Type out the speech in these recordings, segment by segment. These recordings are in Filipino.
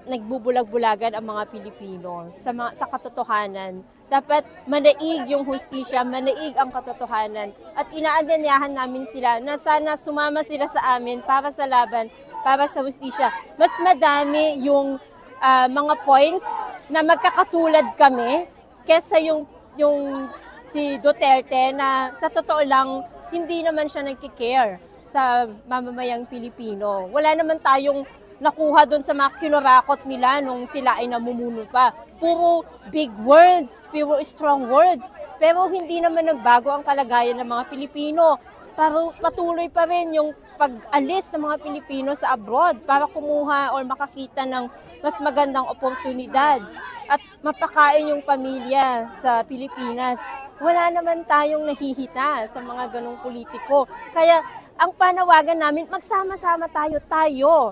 nagbubulag-bulagan ang mga Pilipino sa katotohanan. Dapat manaig yung hustisya, manaig ang katotohanan. At inaanyayahan namin sila na sana sumama sila sa amin para sa laban, para sa hustisya. Mas madami yung mga points na magkakatulad kami kesa yung si Duterte na sa totoo lang hindi naman siya nagki-care sa mamamayang Pilipino. Wala naman tayong nakuha doon sa mga kinurakot nila nung sila ay namumuno pa. Puro big words, puro strong words. Pero hindi naman nagbago ang kalagayan ng mga Pilipino. Patuloy pa rin yung pag-alis ng mga Pilipino sa abroad para kumuha o makakita ng mas magandang oportunidad at mapakain yung pamilya sa Pilipinas. Wala naman tayong nahihita sa mga ganong politiko. Kaya ang panawagan namin, magsama-sama tayo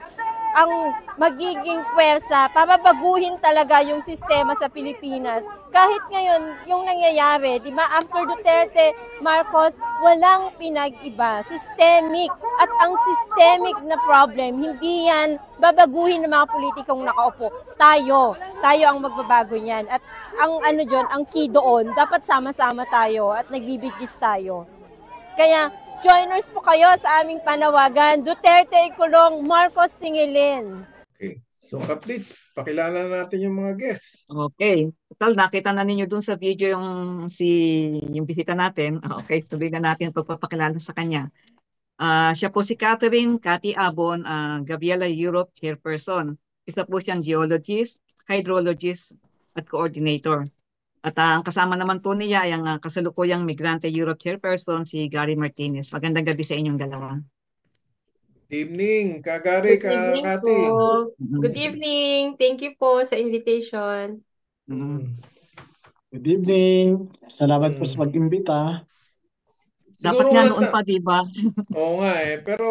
ang magiging puwersa para baguhin talaga yung sistema sa Pilipinas. Kahit ngayon, yung nangyayari, di ba, after Duterte, Marcos, walang pinag-iba. Systemic. At ang systemic na problem, hindi yan babaguhin ng mga politikong nakaupo. Tayo ang magbabago niyan. At ang key doon, dapat sama-sama tayo at nagbibigis tayo. Kaya, joiners po kayo sa aming panawagan. Duterte ikulong, Marcos singilin. Okay. So, Kaplitz, pakilala natin yung mga guests. Okay. Total, nakita na ninyo dun sa video yung bisita natin. Okay, tuloy na natin pagpapakilala sa kanya. Siya po si Cathy Abon, Gabriela Europe Chairperson. Isa po siyang geologist, hydrologist, at coordinator. At ang kasama naman po niya ay ang kasalukuyang Migrante Europe Chairperson, si Gary Martinez. Magandang gabi sa inyong dalawa. Good evening, Gary, Cathy. Good evening. Thank you po sa invitation. Good evening. Salamat po sa pag-imbita. Dapat nga noon pa, di ba? Oo nga eh. Pero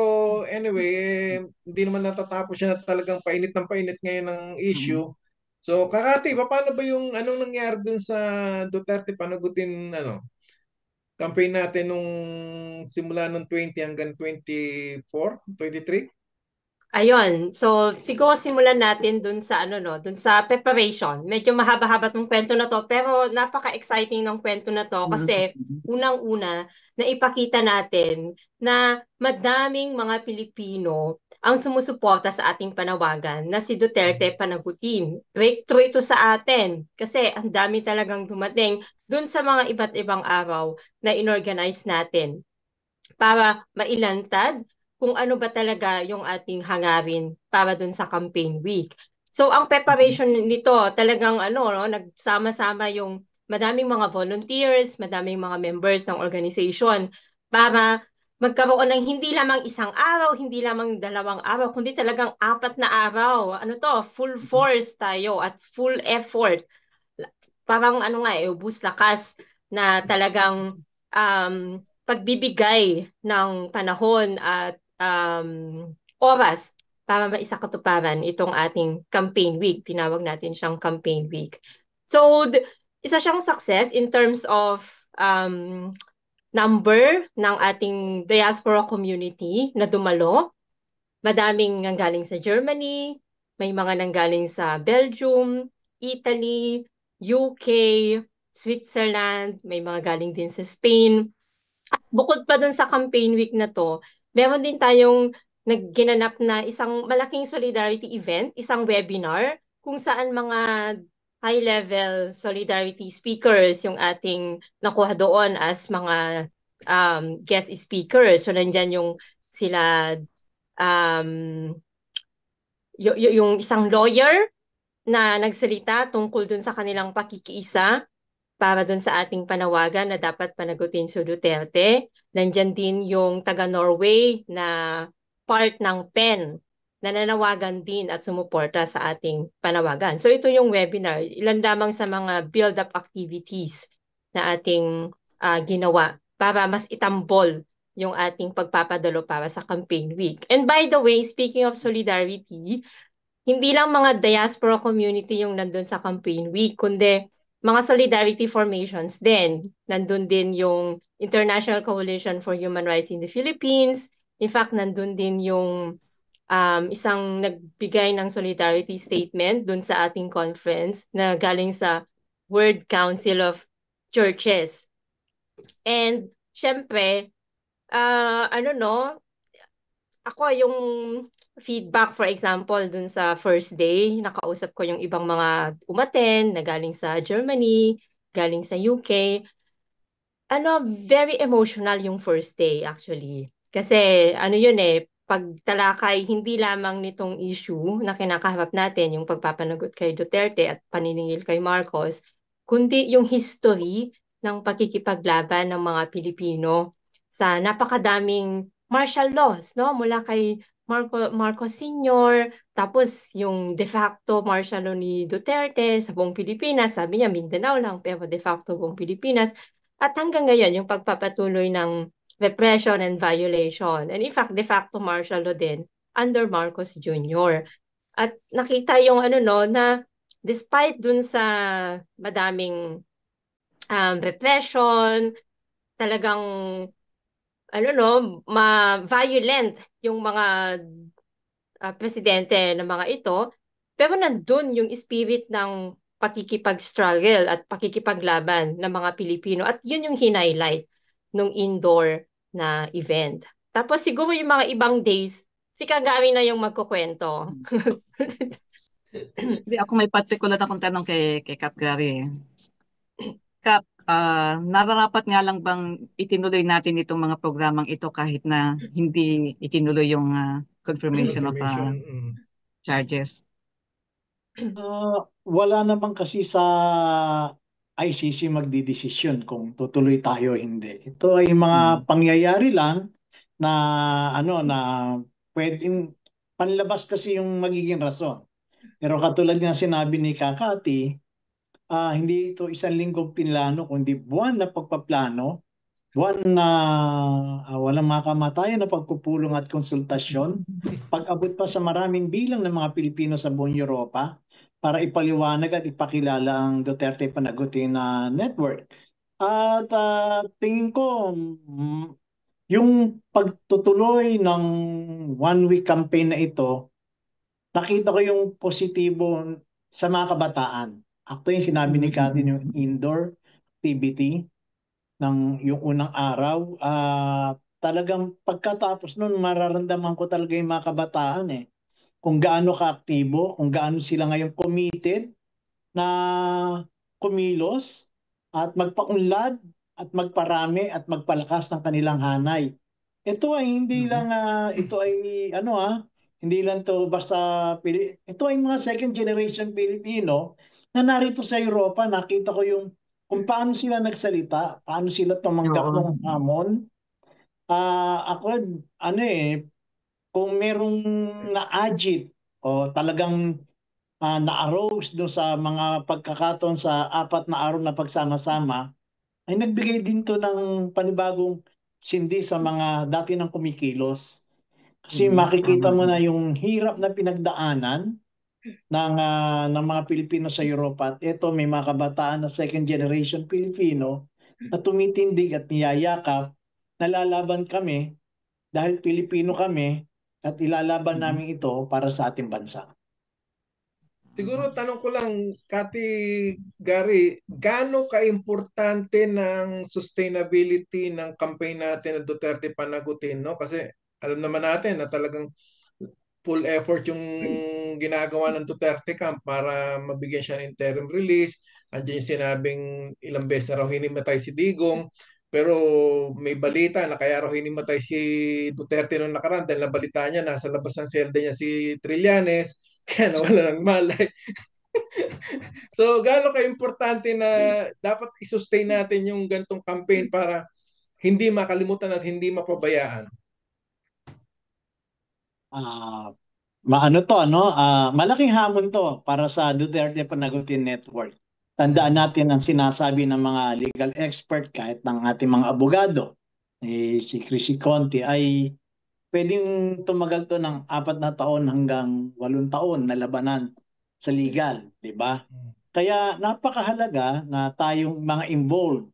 anyway, hindi naman natatapos siya na talagang painit ng painit ngayon ng issue. So, Kakati, paano ba anong nangyari dun sa Duterte panagutin, campaign natin nung simula nung 20 hanggang 24, 23? Ayun. So, siguro simulan natin dun sa dun sa preparation. Medyo mahaba-haba tong kwento na to, pero napaka-exciting ng kwento na to kasi unang-una na ipakita natin na madaming mga Pilipino ang sumusuporta sa ating panawagan na si Duterte panagutin. Breakthrough ito sa atin kasi ang dami talagang dumating dun sa mga iba't ibang araw na inorganize natin para mailantad kung ano ba talaga yung ating hangarin para dun sa campaign week. So ang preparation nito talagang nagsama-sama yung madaming mga volunteers, madaming mga members ng organization para magkaroon ng hindi lamang isang araw, hindi lamang 2 araw, kundi talagang 4 na araw. Full force tayo at full effort. Parang ubus lakas na talagang pagbibigay ng panahon at oras para maisakatuparan itong ating campaign week. Tinawag natin siyang campaign week. So, isa siyang success in terms of number ng ating diaspora community na dumalo. Madaming nanggaling sa Germany, may mga nanggaling sa Belgium, Italy, UK, Switzerland, may mga galing din sa Spain. At bukod pa dun sa campaign week na to, meron din tayong nagginanap na isang malaking solidarity event, isang webinar, kung saan mga high-level solidarity speakers yung ating nakuha doon as mga guest speakers. So nandyan yung sila, yung isang lawyer na nagsalita tungkol dun sa kanilang pakikiisa para dun sa ating panawagan na dapat panagutin si Duterte. Nandyan din yung taga-Norway na part ng PEN na nanawagan din at sumuporta sa ating panawagan. So ito yung webinar. Ilan lamang sa mga build-up activities na ating ginawa para mas itambol yung ating pagpapadalo para sa campaign week. And by the way, speaking of solidarity, hindi lang mga diaspora community yung nandun sa campaign week, kundi mga solidarity formations din. Nandun din yung International Coalition for Human Rights in the Philippines. In fact, nandun din yung isang nagbigay ng solidarity statement dun sa ating conference na galing sa World Council of Churches. And syempre, ano no, ako yung feedback, for example, dun sa first day, nakausap ko yung ibang mga umaten na galing sa Germany, galing sa UK. Very emotional yung first day actually. Kasi ano yun pagtalakay hindi lamang nitong issue na kinakaharap natin, yung pagpapanagot kay Duterte at paniningil kay Marcos, kundi yung history ng pakikipaglaban ng mga Pilipino sa napakadaming martial laws, no? Mula kay Marcos Sr., tapos yung de facto martial law ni Duterte sa buong Pilipinas, sabi niya Mindanao lang, pero de facto buong Pilipinas. At hanggang ngayon, yung pagpapatuloy ng repression and violation. And in fact, de facto martial law din under Marcos Jr. At nakita yung na despite dun sa madaming repression, talagang ma-violent yung mga presidente ng mga ito, pero nandun yung spirit ng pakikipag-struggle at pakikipaglaban ng mga Pilipino. At yun yung hinighlight nung indoor na event. Tapos siguro yung mga ibang days, si Kagami na yung magkukwento. Hindi, ako may particular akong tanong kay Kap Gary. Kap, nararapat nga lang bang itinuloy natin itong mga programang ito kahit na hindi itinuloy yung confirmation of charges? Wala naman kasi sa ICC magdidesisyon kung tutuloy tayo o hindi. Ito ay mga pangyayari lang na na pwedeng panlabas kasi yung magiging rason. Pero katulad ng sinabi ni Kakati, hindi ito isang linggong pinlano kundi buwan na pagpaplano, buwan na walang makamatayan na pagpupulong at konsultasyon, pag-abot pa sa maraming bilang ng mga Pilipino sa buong Europa para ipaliwanag at ipakilala ang Duterte Panagutin na network. At tingin ko, yung pagtutuloy ng one-week campaign na ito, nakita ko yung positibo sa mga kabataan. Actually, yung sinabi ni Cathy yung indoor activity ng yung unang araw, talagang pagkatapos nun, mararamdaman ko talaga yung mga kabataan kung gaano kaaktibo, kung gaano sila ngayon committed na kumilos at magpaunlad at magparami at magpalakas ng kanilang hanay. Ito ay hindi lang ito ay hindi lang to basta ito ay mga second generation Pilipino na narito sa Europa. Nakita ko yung kung paano sila nagsalita, paano sila tumanggap ng hamon. Ako kung merong na-agit o talagang na-arouse doon sa mga pagkakataon sa 4 na araw na pagsama-sama, ay nagbigay din to ng panibagong sindi sa mga dati nang kumikilos. Kasi makikita mo na yung hirap na pinagdaanan ng mga Pilipino sa Europa. At ito, may mga kabataan na second generation Pilipino na tumitindig at niyayakap, nalalaban kami dahil Pilipino kami at ilalaban namin ito para sa ating bansa. Siguro tanong ko lang, Kati, Gary, gaano ka-importante ng sustainability ng campaign natin na Duterte Panagutin, no? Kasi alam naman natin na talagang full effort yung ginagawa ng Duterte Camp para mabigyan siya ng interim release. Andiyan yung sinabing ilang beses na raw hinimatay si Digong. Pero may balita na kaya raw hinimatay si Duterte noong nakaraan dahil nabalita niya nasa labas ng selda niya si Trillanes. Kaya nawala ng malay. So, gaano ka-importante na dapat i-sustain natin yung gantong campaign para hindi makalimutan at hindi mapabayaan? Malaking hamon to para sa Duterte Panagutin Network. Tandaan natin ang sinasabi ng mga legal expert kahit ng ating mga abogado. Si Chrissy Conti ay pwedeng tumagal to ng 4 na taon hanggang 8 taon na labanan sa legal, di ba? Kaya napakahalaga na tayong mga involved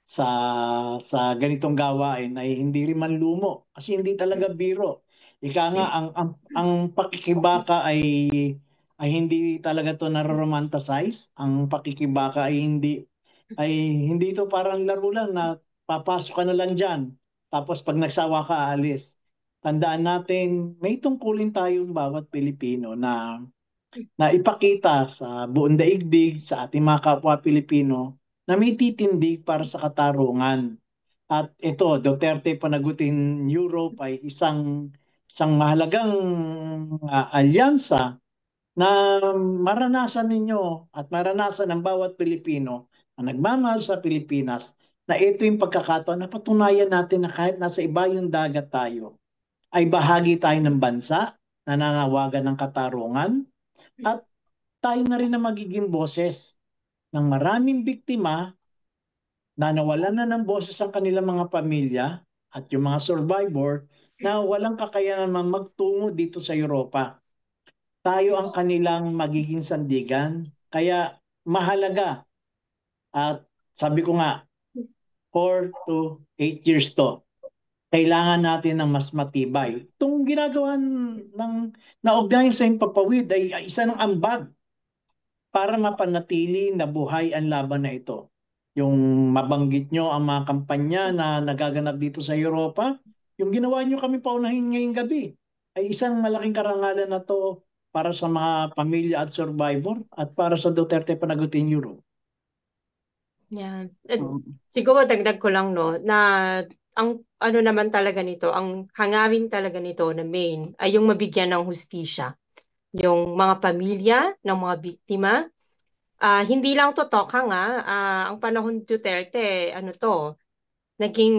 sa ganitong gawain ay hindi rin manlumo kasi hindi talaga biro. Ika nga, ang pakikibaka ay hindi talaga to na-romanticize. Ang pakikibaka ay hindi to parang laro lang na papasok ka na lang diyan. Tapos pag nagsawa ka, aalis. Tandaan natin, may tungkulin tayong bawat Pilipino na ipakita sa buong daigdig, sa ating mga kapwa Pilipino, na may titindig para sa katarungan. At ito, Duterte Panagutin Europe ay isang mahalagang alyansa na maranasan ninyo at maranasan ng bawat Pilipino na nagmamahal sa Pilipinas na ito yung pagkakataon na patunayan natin na kahit nasa ibayong dagat tayo, ay bahagi tayo ng bansa na nanawagan ng katarungan at tayo na rin na magiging boses ng maraming biktima na nawalan na ng boses ang kanilang mga pamilya at yung mga survivor na walang kakayanan magtungo dito sa Europa. Tayo ang kanilang magiging sandigan. Kaya mahalaga at sabi ko nga, 4 to 8 years to. Kailangan natin ng mas matibay. Itong ginagawa na Organized Pagpawid ay isa ng ambag para mapanatili na buhay ang laban na ito. Yung mabanggit nyo ang mga kampanya na nagaganap dito sa Europa, yung ginawa nyo kami paunahin ngayong gabi, ay isang malaking karangalan na to para sa mga pamilya at survivor at para sa Duterte Panagutin Europe. Yan. Siguro dagdag ko lang no na ang ano naman talaga nito, ang hangarin talaga nito na main ay yung mabigyan ng hustisya yung mga pamilya ng mga biktima. Hindi lang to toka nga, ang panahon Duterte, ano to, naging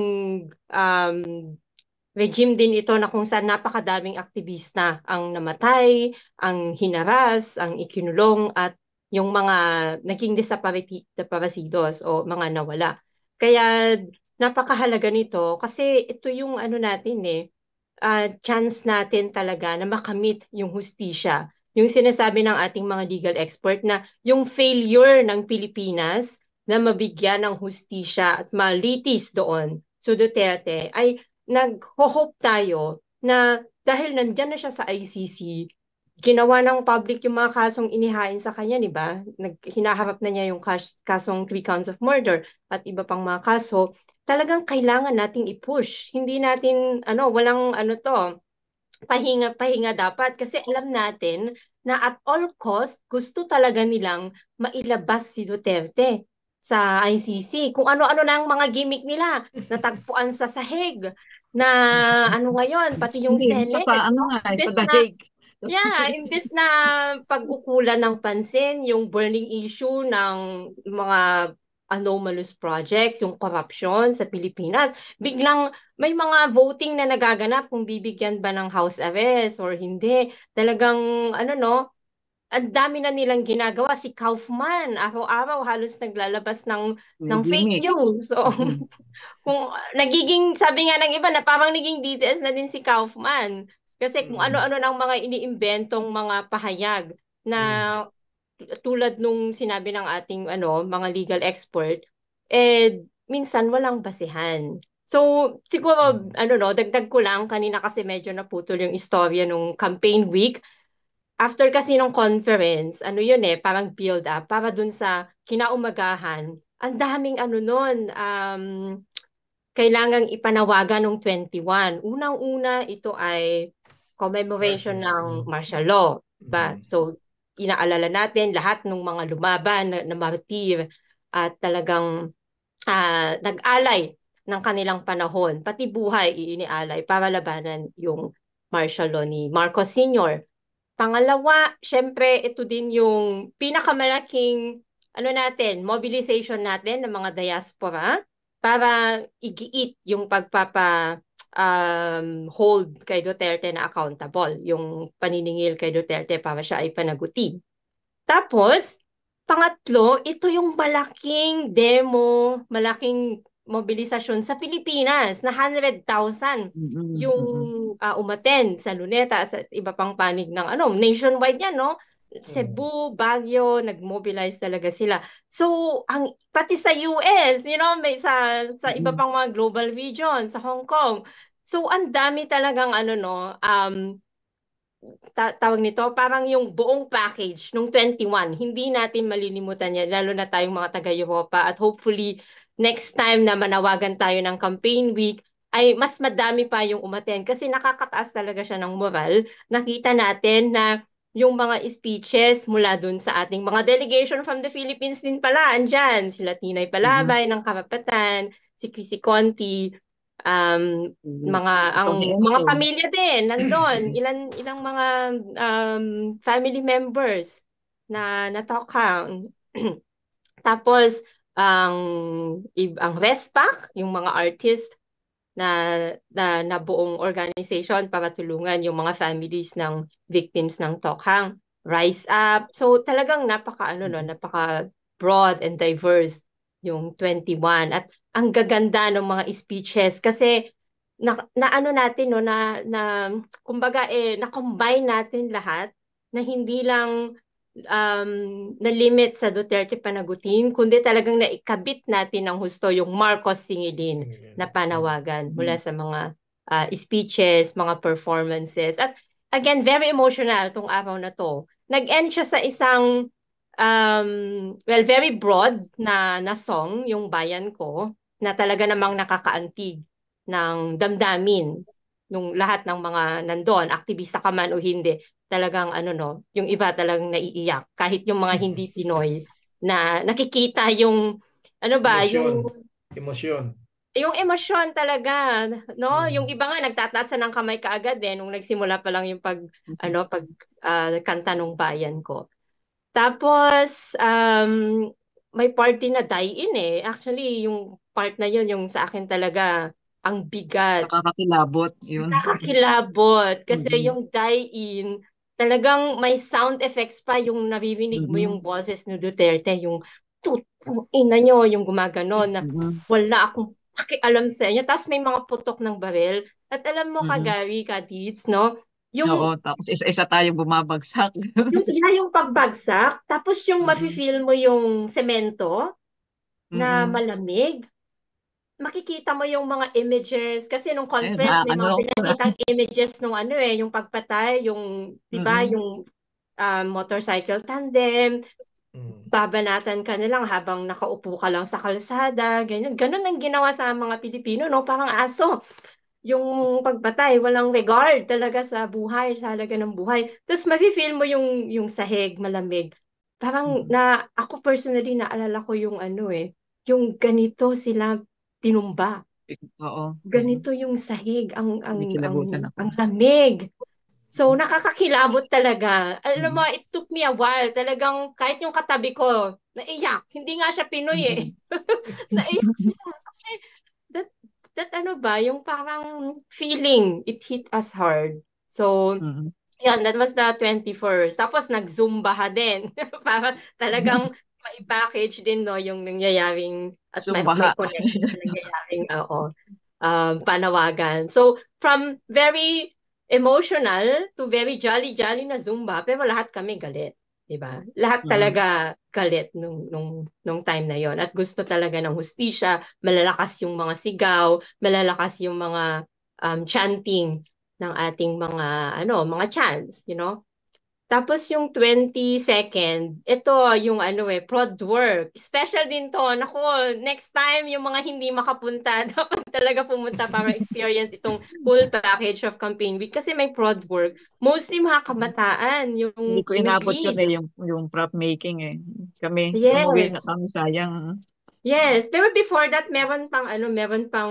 regime din ito na kung saan napakadaming aktivista ang namatay, ang hinaras, ang ikinulong at yung mga naging desaparecidos o mga nawala. Kaya napakahalaga nito kasi ito yung ano natin chance natin talaga na makamit yung hustisya. Yung sinasabi ng ating mga legal expert na yung failure ng Pilipinas na mabigyan ng hustisya at malitis doon sa Duterte ay nag-hope tayo na dahil nandyan na siya sa ICC, ginawa ng public yung mga kasong inihain sa kanya, di ba? Hinaharap na niya yung kasong 3 counts of murder at iba pang mga kaso. Talagang kailangan nating i-push. Hindi natin, walang pahinga dapat. Kasi alam natin na at all cost, gusto talaga nilang mailabas si Duterte sa ICC. Kung ano-ano na ang mga gimmick nila, natagpuan sa sahig, na ngayon, pati yung Hindi, Senate. sa dahig. Imbes na pag-ukulan ng pansin, yung burning issue ng mga anomalous projects, yung corruption sa Pilipinas, biglang may mga voting na nagaganap kung bibigyan ba ng house arrest or hindi. Talagang, ang dami na nilang ginagawa. Si Kaufman, araw-araw halos naglalabas ng fake news. So, kung nagiging, sabi nga ng iba, na parang naging DTS na din si Kaufman. Kasi kung ano-ano ng mga iniimbentong mga pahayag na tulad nung sinabi ng ating mga legal expert, minsan walang basehan. So, siguro, dagdag ko lang, kanina kasi medyo naputol yung istorya nung campaign week. After kasi nung conference, parang build up, para dun sa kinaumagahan, ang daming nun, kailangang ipanawagan ng 21. Unang-una, ito ay commemoration ng martial law. Diba? So, inaalala natin lahat ng mga lumaban na martir at talagang nag-alay ng kanilang panahon, pati buhay inialay para labanan yung martial law ni Marcos Sr. Pangalawa, syempre, ito din yung pinakamalaking mobilization natin ng mga diaspora para igiit yung hold kay Duterte na accountable, yung paniningil kay Duterte para siya ay panagutin. Tapos, pangatlo, ito yung malaking demo, malaking mobilisasyon sa Pilipinas na 100,000 yung umattend sa Luneta sa iba pang panig ng nationwide yan, no? Cebu, Baguio, nag-mobilize talaga sila. So, pati sa US, may sa iba pang mga global region, sa Hong Kong. So ang dami talagang ano no, tawag nito, parang yung buong package nung 21, hindi natin malilimutan yan, lalo na tayong mga taga-Europa. At hopefully, next time na manawagan tayo ng campaign week, ay mas madami pa yung umaten. Kasi nakakataas talaga siya ng moral. Nakita natin na yung mga speeches mula dun sa ating mga delegation from the Philippines din pala, andyan. Sila Tinay Palabay ng Karapatan, si Chrissy Conti, ang Tony mga Enzo. pamilya din nandun, ilang mga family members na natokhang. Tapos ang RESPAC, yung mga artist na buong organization para tulungan yung mga families ng victims ng tokhang. Rise Up. So talagang napaka broad and diverse yung 21 at ang gaganda ng mga speeches kasi na ano natin no kumbaga na-combine natin lahat na hindi lang na limit sa Duterte panagutin kundi talagang naikabit natin ng husto yung Marcos Singilin na panawagan mula sa mga speeches, mga performances. At again, very emotional tong araw na to. Nag-end siya sa isang very broad na song, yung Bayan Ko, na talaga namang nakakaantig ng damdamin nung lahat ng mga nandun, aktivista ka man o hindi, talagang yung iba talagang naiiyak. Kahit yung mga hindi Pinoy na nakikita yung, Emosyon. Emosyon. yung emosyon talaga, no? Yung iba nga nagtataas ng kamay kaagad nung nagsimula pa lang yung kanta ng Bayan Ko. Tapos may party na die-in Actually, yung part na yun, yung sa akin talaga ang bigat. Nakakakilabot yun. Nakakilabot kasi yung die-in talagang may sound effects pa yung naririnig mo yung boses ni Duterte, yung tutong ina nyo, yung gumaganon na wala akong pakialam sa inyo. Tapos may mga putok ng baril. At alam mo Gary, Deeds, no? Oo, tapos isa-isa tayong bumabagsak. yung pagbagsak, tapos yung mafe-feel mo yung semento na malamig. Makikita mo yung mga images kasi nung conference may mga pinakitang images nung yung pagpatay, yung 'di ba, yung motorcycle tandem, babanatan ka na lang habang nakaupo ka lang sa kalsada, ganyan. Ganun ang ginawa sa mga Pilipino, no? Parang aso. Yung pagpatay, walang regard talaga sa buhay, sa halaga ng buhay. Tapos mafe-feel mo yung sahig, malamig. Parang ako personally naalala ko yung yung ganito sila tinumba. Oo. Ganito yung sahig, Kinikilabutan ako. ang lamig. So nakakakilabot talaga. Alam mo, it took me a while. Talagang kahit yung katabi ko, naiyak. Hindi nga siya Pinoy naiyak siya. Kasi that yung parang feeling, it hit us hard. So, yan, that was the 21st. Tapos nag-Zumba din. Para talagang mai-package din yung nangyayaring at may connect na nangyayaring panawagan. So, from very emotional to very jolly-jolly na Zumba, pero lahat kami galit. Diba? Lahat talaga galit nung time na yon at gusto talaga ng hustisya, malalakas yung mga sigaw, malalakas yung mga chanting ng ating mga chants, Tapos yung 22nd, ito yung prod work. Special din to. Naku, next time yung mga hindi makapunta, dapat talaga pumunta para experience itong full package of campaign week kasi may prod work. Mostly mga kabataan yung Hindi ko inabot yun yung prop making Kami, umuwi na kami, sayang. Yes, pero before that meron pang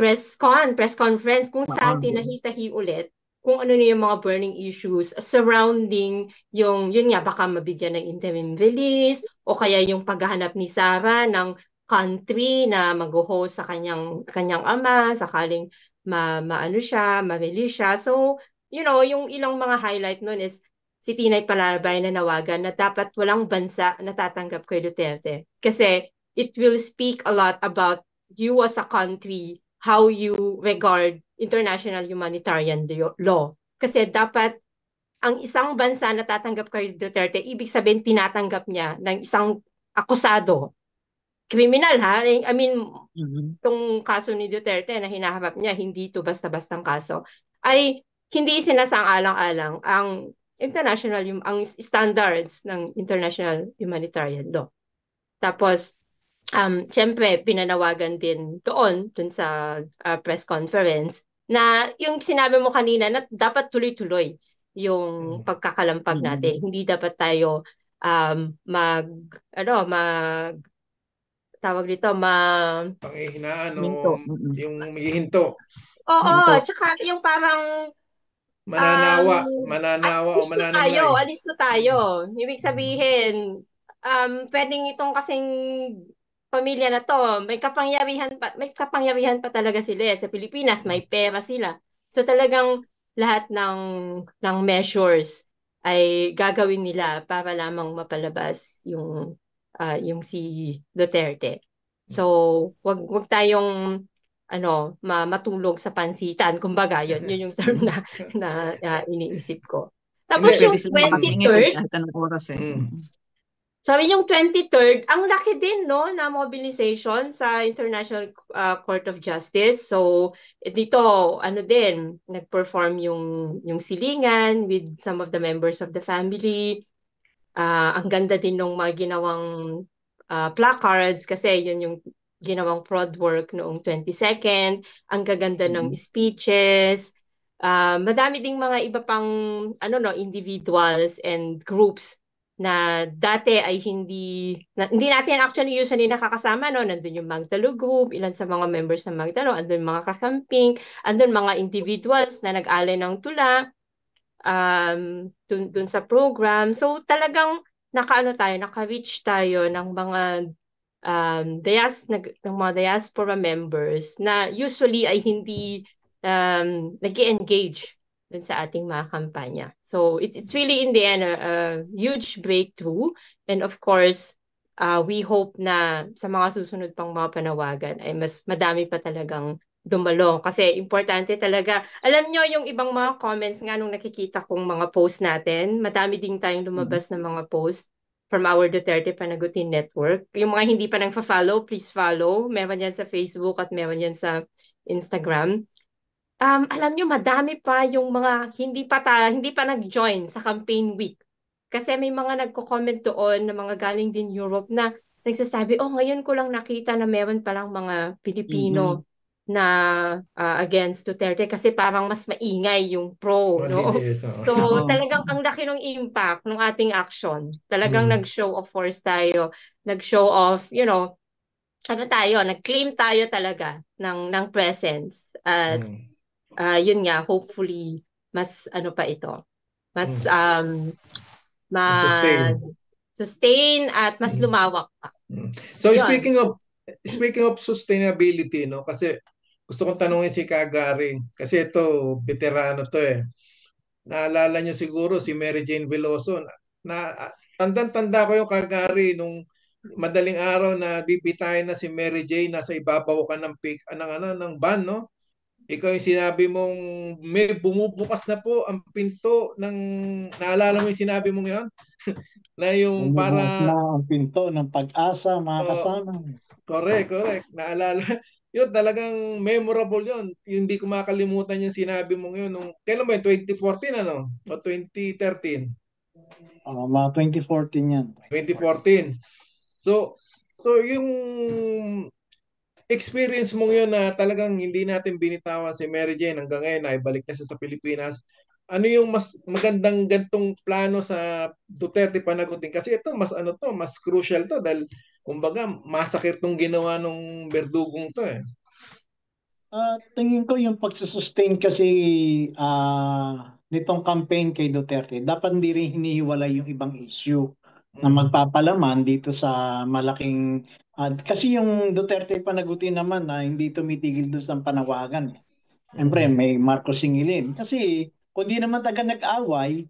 press conference kung saan tinahitahi ulit kung ano na yung mga burning issues surrounding yun nga baka mabigyan ng interim release o kaya yung paghahanap ni Sara ng country na mag-host sa kanyang ama sakaling ma-release siya. So, yung ilang mga highlight nun is si Tinay Palabay na nawagan na dapat walang bansa na tatanggap kay Duterte. Kasi it will speak a lot about you as a country, how you regard international humanitarian law. Kasi dapat ang isang bansa na tatanggap kay Duterte, ibig sabihin tinatanggap niya ng isang akusado kriminal ha. I mean, Mhm. itong kaso ni Duterte na hinaharap niya, hindi ito basta-bastang kaso, ay hindi sinasang-alang-alang ang ang standards ng international humanitarian law. Tapos, siyempre, pinanawagan din doon sa press conference na yung sinabi mo kanina na dapat tuloy-tuloy yung pagkakalampag natin. Hindi dapat tayo mag tawag dito, Panghihinaan o Minto. Mhm. yung hihinto, oo, Minto. tsaka yung parang mananawa, o alisto tayo, mananamlay. alisto tayo. Ibig sabihin, pwedeng itong kasing pamilya na to, may kapangyarihan pa talaga sila eh. Sa Pilipinas, may pera sila. So talagang lahat ng measures ay gagawin nila para lamang mapalabas yung si Duterte. So, wag tayong matulog sa pansitan. Kumbaga, yun yung term na iniisip ko. Hindi, Tapos Hindi pwede yung silang makasingit 23rd, kahit anong oras eh. mm, sorry, yung 23rd, ang laki din, no, na mobilization sa International Court of Justice. So, dito, din, nag-perform yung silingan with some of the members of the family. Ang ganda din ng mga ginawang placards kasi yun yung ginawang fraud work noong 22nd. Ang gaganda ng speeches. Madami ding mga iba pang individuals and groups na dati ay hindi natin actually usually nakakasama, no? Nandun yung Magdalo Group, ilan sa mga members ng Magdalo, andun mga kakamping, andun mga individuals na nag-alay ng tula dun sa program. So talagang naka-reach tayo ng mga ng mga diaspora members na usually ay hindi nag-engage dun sa ating mga kampanya. So it's really in the end a huge breakthrough, and of course we hope na sa mga susunod pang mga panawagan ay mas madami pa talagang dumalo kasi importante talaga. Alam nyo yung ibang mga comments nga nung nakikita kong mga post natin, madami din tayong lumabas na mga post from our Duterte Panagutin Network. Yung mga hindi pa nang-follow, please follow. Meron yan sa Facebook at meron yan sa Instagram. Alam nyo, madami pa yung mga hindi pa nag-join sa campaign week. Kasi may mga nagko-comment doon na mga galing din Europe na nagsasabi, oh, ngayon ko lang nakita na meron palang mga Pilipino na against Duterte kasi parang mas maingay yung pro, no? malinis. So, Oo. talagang ang laki ng impact ng ating action. Talagang Mm. nag-show of force tayo. Nag-show of, nag-claim tayo talaga ng presence. At yun nga, hopefully, mas pa ito. Mas Sustain. sustain at mas lumawak pa. So Yun. speaking of sustainability, no, kasi gusto kong tanungin si Kagari kasi ito veterano to eh. Naalala niyo siguro si Mary Jane Veloso na tandang-tanda ko yung Kagari nung madaling araw na bibitayin na si Mary Jane nasa ibabaw ka ng ng van, no? Ikaw yung sinabi mong may bumubukas na po ang pinto ng naalala mo yung sinabi mong 'yon? Na yung Bumubukas para na ang pinto ng pag-asa, mga kasama. correct. Naalala. Yun, talagang memorable yun. Yung hindi ko makalimutan yung sinabi mong yun. Kailan ba yun? 2014 ano? O 2013? Mga 2014 yan. 2014. So yung experience mong yun na talagang hindi natin binitawan si Mary Jane hanggang ngayon ay balik na siya sa Pilipinas. Ano yung mas magandang gantong plano sa Duterte Panagutin? Kasi ito mas crucial to dahil kumbaga masakit tong ginawa nung berdugong to eh. Tingin ko yung pagsusustain kasi nitong campaign kay Duterte, dapat hindi rin hinihiwalay yung ibang issue na magpapalaman dito sa malaking kasi yung Duterte Panagutin naman na hindi tumitigil doon sa panawagan. Siyempre, may Marcos Singilin. Kasi kung di naman taga nag-away,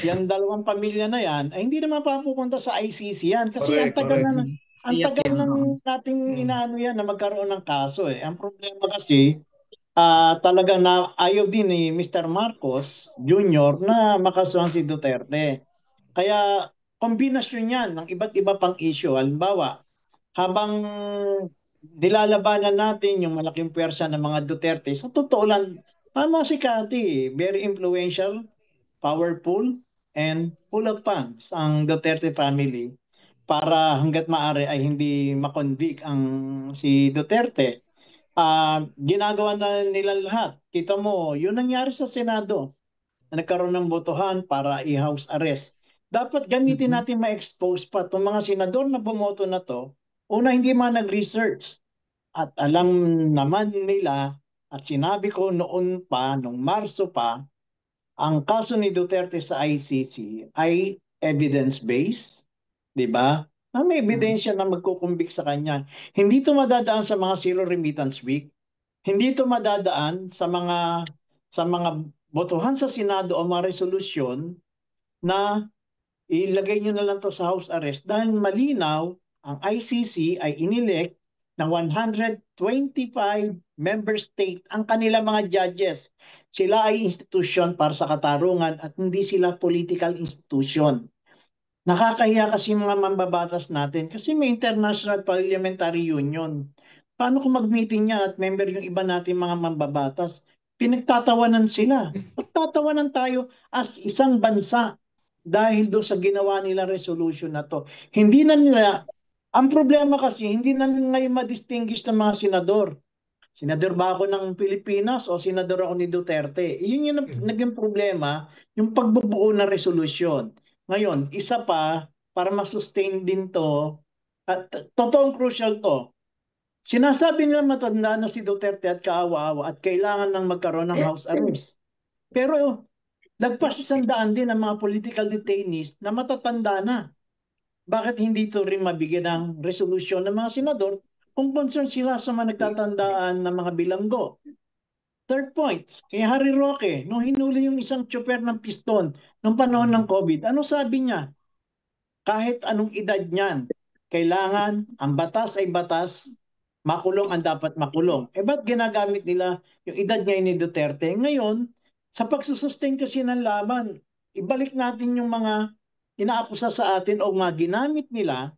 yan dalawang pamilya na yan, ay hindi naman papupunta sa ICC yan. Kasi ang tagal Correct. na ang Tiyak tagal yan, na oo. nating inaano yan na magkaroon ng kaso eh. Ang problema kasi, talaga na ayaw din ni Mr. Marcos Jr. na makasuhan si Duterte. Kaya kombinasyon yan ng iba't iba pang issue. Halimbawa, habang nilalabanan natin yung malaking pwersa ng mga Duterte, sa totoo lang, tama si Cathy, very influential, powerful, and full of funds ang Duterte family para hanggat maaari ay hindi makonvict ang si Duterte. Ginagawa na nila lahat. Kita mo, yun nangyari sa Senado na nagkaroon ng botohan para i-house arrest. Dapat gamitin natin ma-expose pa itong mga senador na bumoto na to. Una, hindi man nag-research. At alam naman nila at sinabi ko noon pa, nung Marso pa, ang kaso ni Duterte sa ICC ay evidence-based, di ba? May ebidensya na magkukumbik sa kanya. Hindi ito madadaan sa mga zero remittance week. Hindi ito madadaan sa mga botohan sa Senado o mga resolusyon na ilagay nyo na lang to sa house arrest dahil malinaw ang ICC ay inelect ng 125 member state ang kanilang mga judges. Sila ay institusyon para sa katarungan at hindi sila political institution. Nakakahiya kasi mga mambabatas natin kasi may International Parliamentary Union. Paano kung mag-meeting yan at member yung iba natin mga mambabatas? Pinagtatawanan sila. Pagtatawanan tayo as isang bansa dahil doon sa ginawa nila resolution na to. Hindi na nila, ang problema kasi, hindi na ngayon ma-distinguish ng mga senador. Senador ba ako ng Pilipinas o senador ako ni Duterte? Yun yung naging problema, yung pagbubuo ng resolusyon. Ngayon, isa pa, para ma-sustain din to, at totoong crucial to, sinasabi nila matanda na si Duterte at kaawa-awa at kailangan nang magkaroon ng house arrest. Pero lagpas 100 din ang mga political detainees na matatanda na. Bakit hindi ito rin mabigyan ng resolusyon ng mga senador kung concern sila sa mga nagtatandaan ng mga bilanggo? Third point, kay Harry Roque, nung hinuli yung isang tsoper ng piston nung panahon ng COVID, ano sabi niya? Kahit anong edad niyan, kailangan ang batas ay batas, makulong ang dapat makulong. Ba't ginagamit nila yung edad ngayon ni Duterte? Ngayon, sa pagsusustain kasi ng laban, ibalik natin yung mga inaakusa sa atin o mga ginamit nila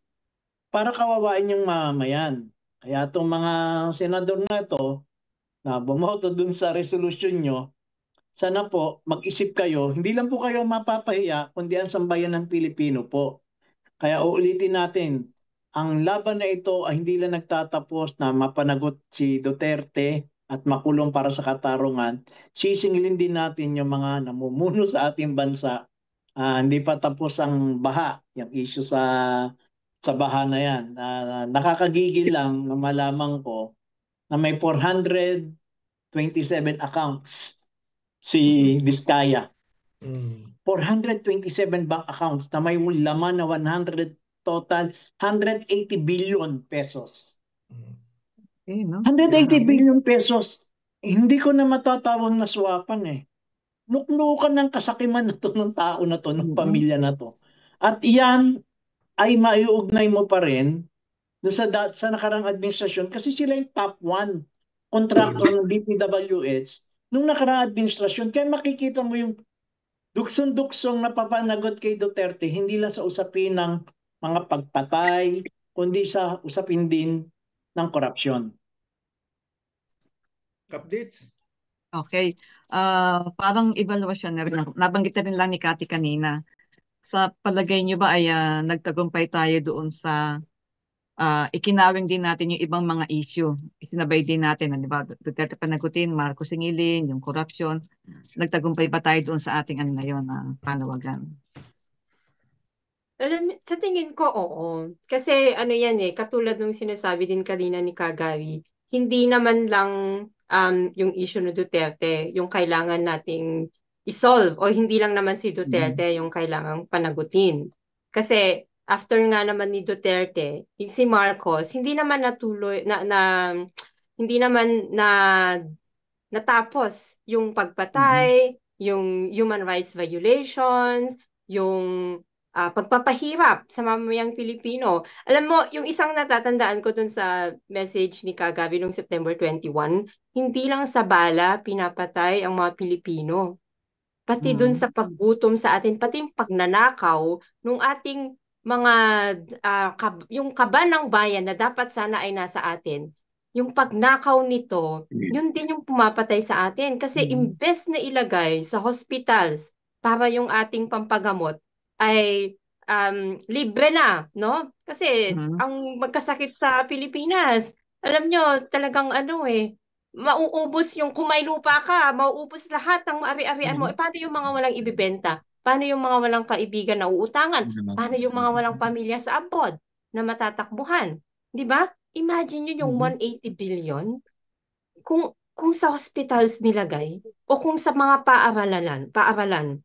para kawawain yung mamamayan. Kaya itong mga senador na ito, na bumoto dun sa resolution nyo, sana po mag-isip kayo, hindi lang po kayo mapapahiya, kundi ang sambayan ng Pilipino po. Kaya uulitin natin, ang laban na ito ay hindi lang nagtatapos na mapanagot si Duterte at makulong para sa katarungan. Sisingilin din natin yung mga namumuno sa ating bansa. Hindi pa tapos ang baha, yung issue sa baha na yan. Nakakagigil lang na malaman ko na may 427 accounts si Vizcaya. 427 bank accounts na may laman na 180 billion pesos. 180 billion pesos, hindi ko na matatawag na swapan eh. Nuknukan ng kasakiman na to ng tao na to, ng pamilya na to. At iyan ay maiugnay mo pa rin sa nakarang administrasyon kasi sila yung top 1 contractor ng DPWH nung nakarang administrasyon. Kaya makikita mo yung duksong-duksong na papanagot kay Duterte, hindi lang sa usapin ng mga pagpatay, kundi sa usapin din ng korupsyon. Updates? Okay. Parang evaluation na rin. Nabanggit na rin lang ni Cathy kanina. Sa palagay niyo ba ay nagtagumpay tayo doon sa ikinawing din natin yung ibang mga issue. Isinabay din natin, di ba? Duterte panagutin, Marcos singilin, yung corruption. Nagtagumpay ba tayo doon sa ating ano na yun, panawagan? Sa tingin ko, oo. Kasi ano yan katulad nung sinasabi din kanina ni Kagawi, hindi naman lang yung issue ng Duterte, yung kailangan nating isolve, o hindi lang naman si Duterte yung kailangang panagutin. Kasi after nga naman ni Duterte, si Marcos, hindi naman natuloy, hindi naman natapos yung pagpatay, yung human rights violations, yung pagpapahirap sa mamamayang Pilipino. Alam mo, yung isang natatandaan ko dun sa message ni Kagabi noong September 21, hindi lang sa bala pinapatay ang mga Pilipino. Pati dun sa paggutom sa atin, pati yung pagnanakaw nung ating mga yung kaba ng bayan na dapat sana ay nasa atin, yung pagnakaw nito, yun din yung pumapatay sa atin. Kasi imbes na ilagay sa hospitals para yung ating pampagamot ay libre na, no? Kasi Mhm. ang magkasakit sa Pilipinas, alam nyo, talagang ano mauubos yung kung may lupa ka, mauubos lahat ng ari-arian mo. Mhm. Paano yung mga walang ibibenta? Paano yung mga walang kaibigan na uutangan? Paano yung mga walang pamilya sa abroad na matatakbuhan? 'Di ba? Imagine nyo yung Mhm. 180 billion kung sa hospitals nilagay o kung sa mga paaralan. Paaralan.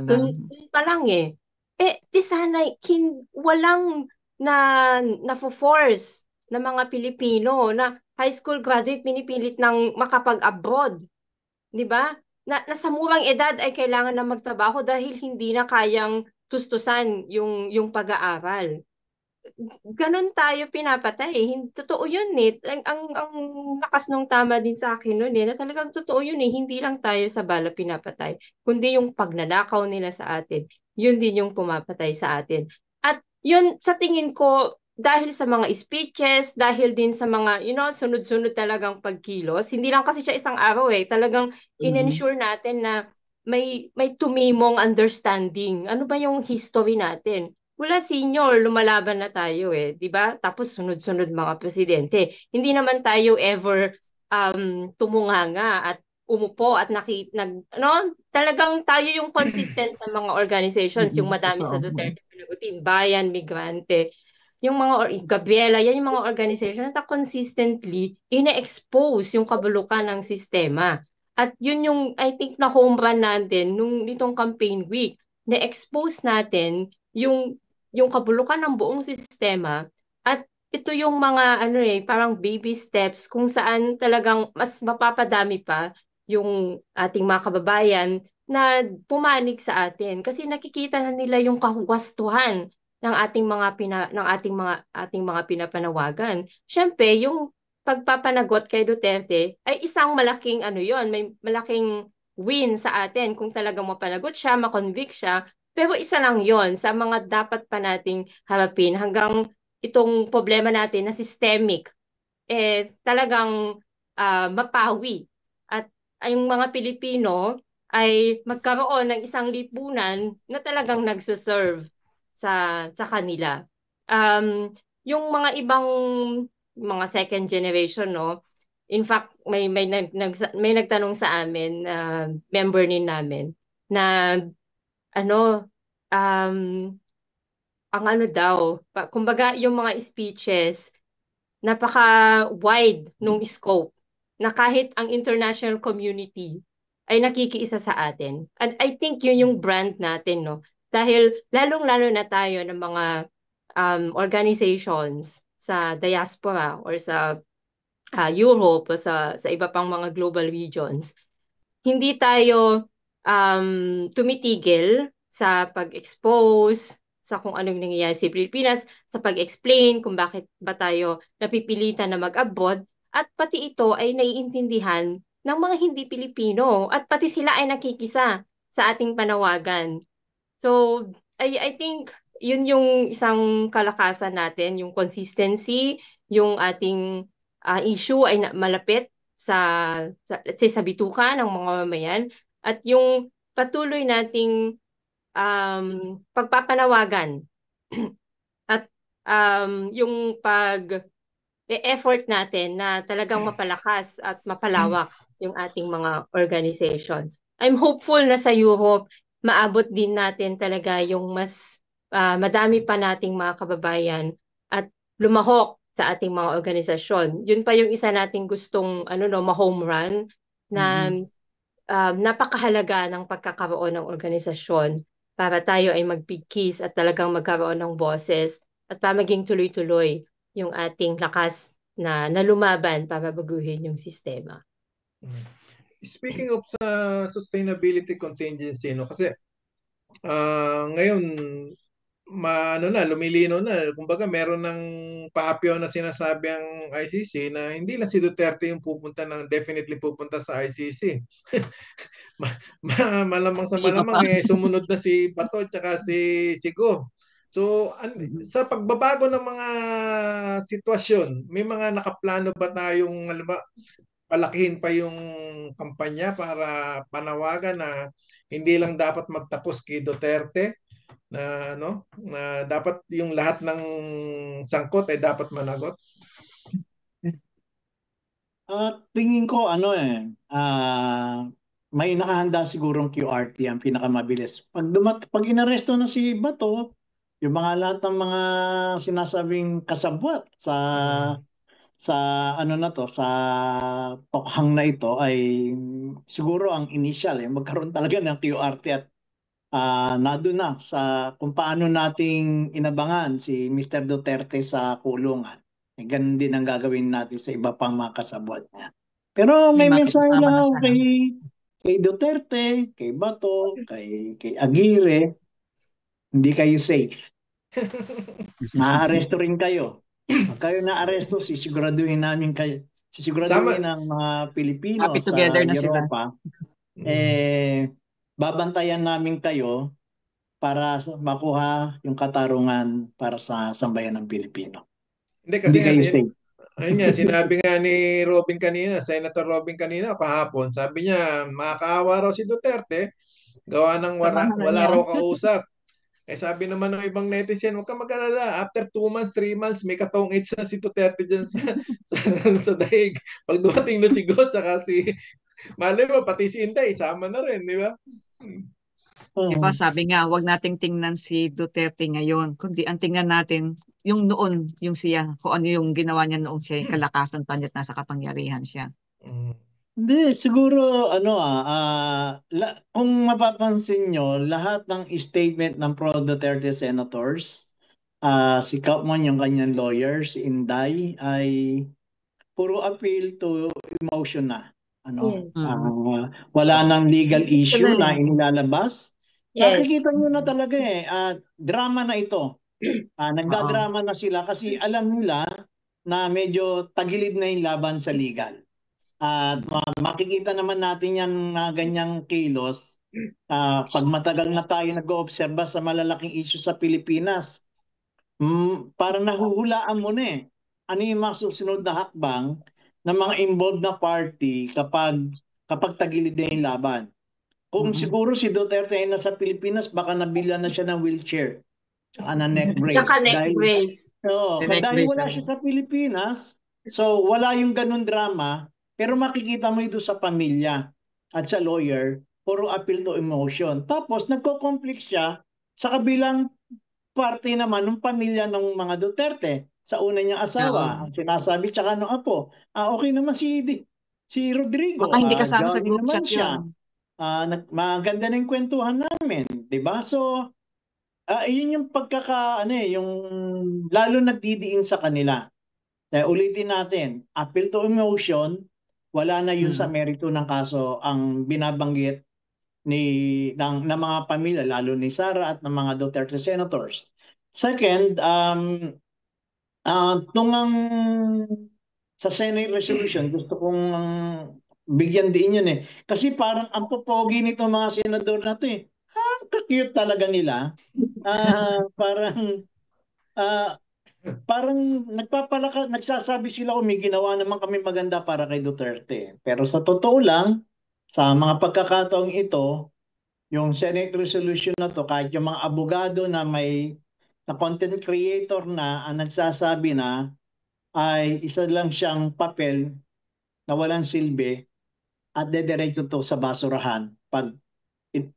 Dun pa lang di sana walang na na-force na mga Pilipino na high school graduate pinipilit ng makapag-abroad, 'di ba? Nasa murang edad ay kailangan na magtrabaho dahil hindi na kayang tustusan yung pag-aaral. Ganon tayo pinapatay. Totoo yun ang lakas ng tama din sa akin nun na talagang totoo yun Hindi lang tayo sa bala pinapatay, kundi yung pagnanakaw nila sa atin, yun din yung pumapatay sa atin. At yun, sa tingin ko, dahil sa mga speeches, dahil din sa mga, sunod-sunod talagang pagkilos, hindi lang kasi siya isang araw talagang Mhm. in-ensure natin na may tumimong understanding. Ano ba yung history natin? Mula senior, lumalaban na tayo 'di ba? Tapos sunod-sunod mga presidente. Hindi naman tayo ever tumunganga at umupo at talagang tayo yung consistent na mga organizations, yung Mhm. madami Totoo. sa Duterte pinagutin, Bayan, Migrante, yung mga Gabriela, yan yung mga organization na consistently ine-expose yung kabulukan ng sistema. At yun yung I think na home run natin nitong campaign week, na-expose natin yung kabulukan ng buong sistema at ito yung mga parang baby steps kung saan talagang mas mapapadami pa yung ating mga kababayan na pumanig sa atin kasi nakikita na nila yung kahuwastuhan ng ating mga pinapanawagan. Siyempre, yung pagpapanagot kay Duterte ay isang malaking may malaking win sa atin kung talagang mapanagot siya, makonvict siya, pero isa lang yon sa mga dapat pa nating harapin hanggang itong problema natin na systemic, talagang mapawi. At yung mga Pilipino ay magkaroon ng isang lipunan na talagang nagsuserve sa kanila. Yung mga ibang mga second generation, no? In fact, may nagtanong sa amin, member namin, na ano, um, ang daw, kumbaga yung mga speeches, napaka-wide nung scope na kahit ang international community ay nakikiisa sa atin. And I think yun yung brand natin, no? Dahil lalong-lalo na tayo ng mga organizations sa diaspora or sa Europe o sa iba pang mga global regions, hindi tayo tumitigil sa pag-expose sa kung anong nangyayari sa Pilipinas, sa pag-explain kung bakit ba tayo napipilitan na mag-abroad, at pati ito ay naiintindihan ng mga hindi Pilipino at pati sila ay nakikisa sa ating panawagan. So, I think yun yung isang kalakasan natin, yung consistency, yung ating issue ay malapit let's say sa bituka ng mga mamayan at yung patuloy nating pagpapanawagan at yung effort natin na talagang mapalakas at mapalawak yung ating mga organizations. I'm hopeful na sa Europe, maabot din natin talaga yung mas madami pa nating mga kababayan at lumahok sa ating mga organisasyon. Yun pa yung isa nating gustong ma-home run na Mhm. napakahalaga ng pagkakaroon ng organisasyon para tayo ay magpigkis at talagang magkaroon ng boses at para maging tuloy-tuloy yung ating lakas na lumaban para baguhin yung sistema. Speaking of sa sustainability contingency, no, kasi ngayon lumilino na. Kumbaga meron ng paapyaw na sinasabi ang ICC na hindi lang si Duterte yung definitely pupunta sa ICC. Malamang sa Iba malamang pa. sumunod na si Bato at si Sigo. So, sa pagbabago ng mga sitwasyon, may mga nakaplano ba tayong, alam ba, palakihin pa yung kampanya para panawagan na hindi lang dapat magtapos kay Duterte, na na dapat yung lahat ng sangkot ay dapat managot? Tingin ko may nakahanda sigurong QRT ang pinakamabilis. Pag inaresto na si Bato, yung mga lahat ng mga sinasabing kasabwat sa ano na to, sa tokhang na ito ay siguro ang initial magkaroon talaga ng QRT at nandun na sa kung paano nating inabangan si Mr. Duterte sa kulungan. Ganun din ang gagawin natin sa iba pang mga kasabwat niya. Pero may mensahe makikasama lang na ako siya. kay Duterte, kay Bato, kay Aguirre, hindi kayo safe. Maaresto rin kayo. Pag kayo naaresto, sisiguraduhin ng mga Pilipino Happy sa together na sila. Europa, babantayan namin kayo para makuha yung katarungan para sa sambayan ng Pilipino. Hindi kasi Hindi kayo safe. ayun nga, sinabi nga ni Robin kanina, Senator Robin kanina kahapon, sabi niya makakaawa raw si Duterte, gawa ng Samahan na wala niya. raw kausap. Sabi naman ng ibang netizen, huwag ka mag-alala, after 2 months, 3 months, may katong AIDS na si Duterte dyan sa, sa daig. Pag dumating na si Go, tsaka si, malay mo, pati si Inday, isama na rin, di ba? Diba, sabi nga, wag nating tingnan si Duterte ngayon, kundi ang tingnan natin yung noon, yung siya, kung ano yung ginawa niya noong siya, yung kalakasan pa niya at nasa kapangyarihan siya. Hindi, siguro kung mapapansin nyo, lahat ng statement ng pro-Duterte senators, si Kaufman, yung kanyang lawyer, si Inday, ay puro appeal to emotion na. Yes. Wala nang legal issue Tuloy. na inilalabas. Yes. Nakikita nyo na talaga drama na ito. Nagdadrama na sila kasi alam nila na medyo tagilid na yung laban sa legal. At makikita naman natin yan na ganyang kilos pag matagal na tayo nag-oobserba sa malalaking issue sa Pilipinas. Parang nahuhulaan mo na ano yung mga susunod na hakbang ng mga involved na party kapag tagilid na yung laban. Kung siguro si Duterte ay nasa Pilipinas, baka nabila na siya ng wheelchair tsaka na neck brace. Tsaka neck brace. Dahil wala siya sa Pilipinas, so wala yung ganun drama, pero makikita mo ito sa pamilya at sa lawyer, puro appeal to emotion. Tapos nagko-conflict siya sa kabilang parte naman ng pamilya ng mga Duterte. Sa una niyang asawa, ang sinasabi tsaka ng apo, okay naman si Rodrigo. Baka hindi kasama sa jolly group naman chat siya. yun. Maganda na yung kwentuhan namin, 'di ba? So, yun yung yung lalo nagdidiin sa kanila. Ulitin natin, appeal to emotion, wala na yun sa merito ng kaso. Ang binabanggit ng mga pamilya, lalo ni Sara at ng mga Duterte senators. Second, sa Senate resolution, gusto kong bigyan din yun Kasi parang ang popogi nitong mga senador na to cute talaga nila. Parang nagsasabi sila may ginawa naman kami maganda para kay Duterte. Pero sa totoo lang, sa mga pagkakataong ito, yung Senate resolution na to, kahit yung mga abogado na na content creator na ang nagsasabi na ay isa lang siyang papel na walang silbi at dediretso to sa basurahan pag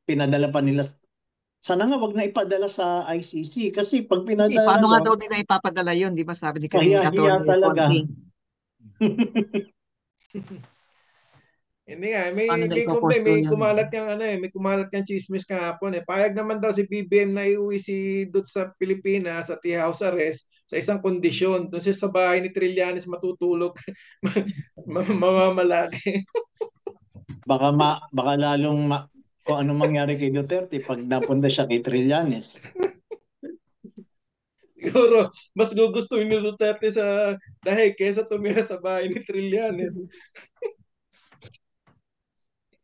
pinadala pa nila. Sana nga wag na ipadala sa ICC kasi pag pinadala Paano nga daw doon, nila ipapadala yun, di ba sabi ni kay kahiya Atty. talaga. Conti. Hindi nga, Paano na ipoposto may yun? kumalat yang may kumalat yang chismis kahapon Payag naman daw si BBM na iuwi si Dut sa Pilipinas at i-house arrest sa isang kondisyon. Doon siya sa bahay ni Trillanes matutulog. Mamamalaki. Baka lalong kung ano mangyari kay Duterte pag napunta siya kay Trillanes. Siguro, mas gugustuhin ni Duterte sa dahil kesa tumira sa bahay ni Trillanes.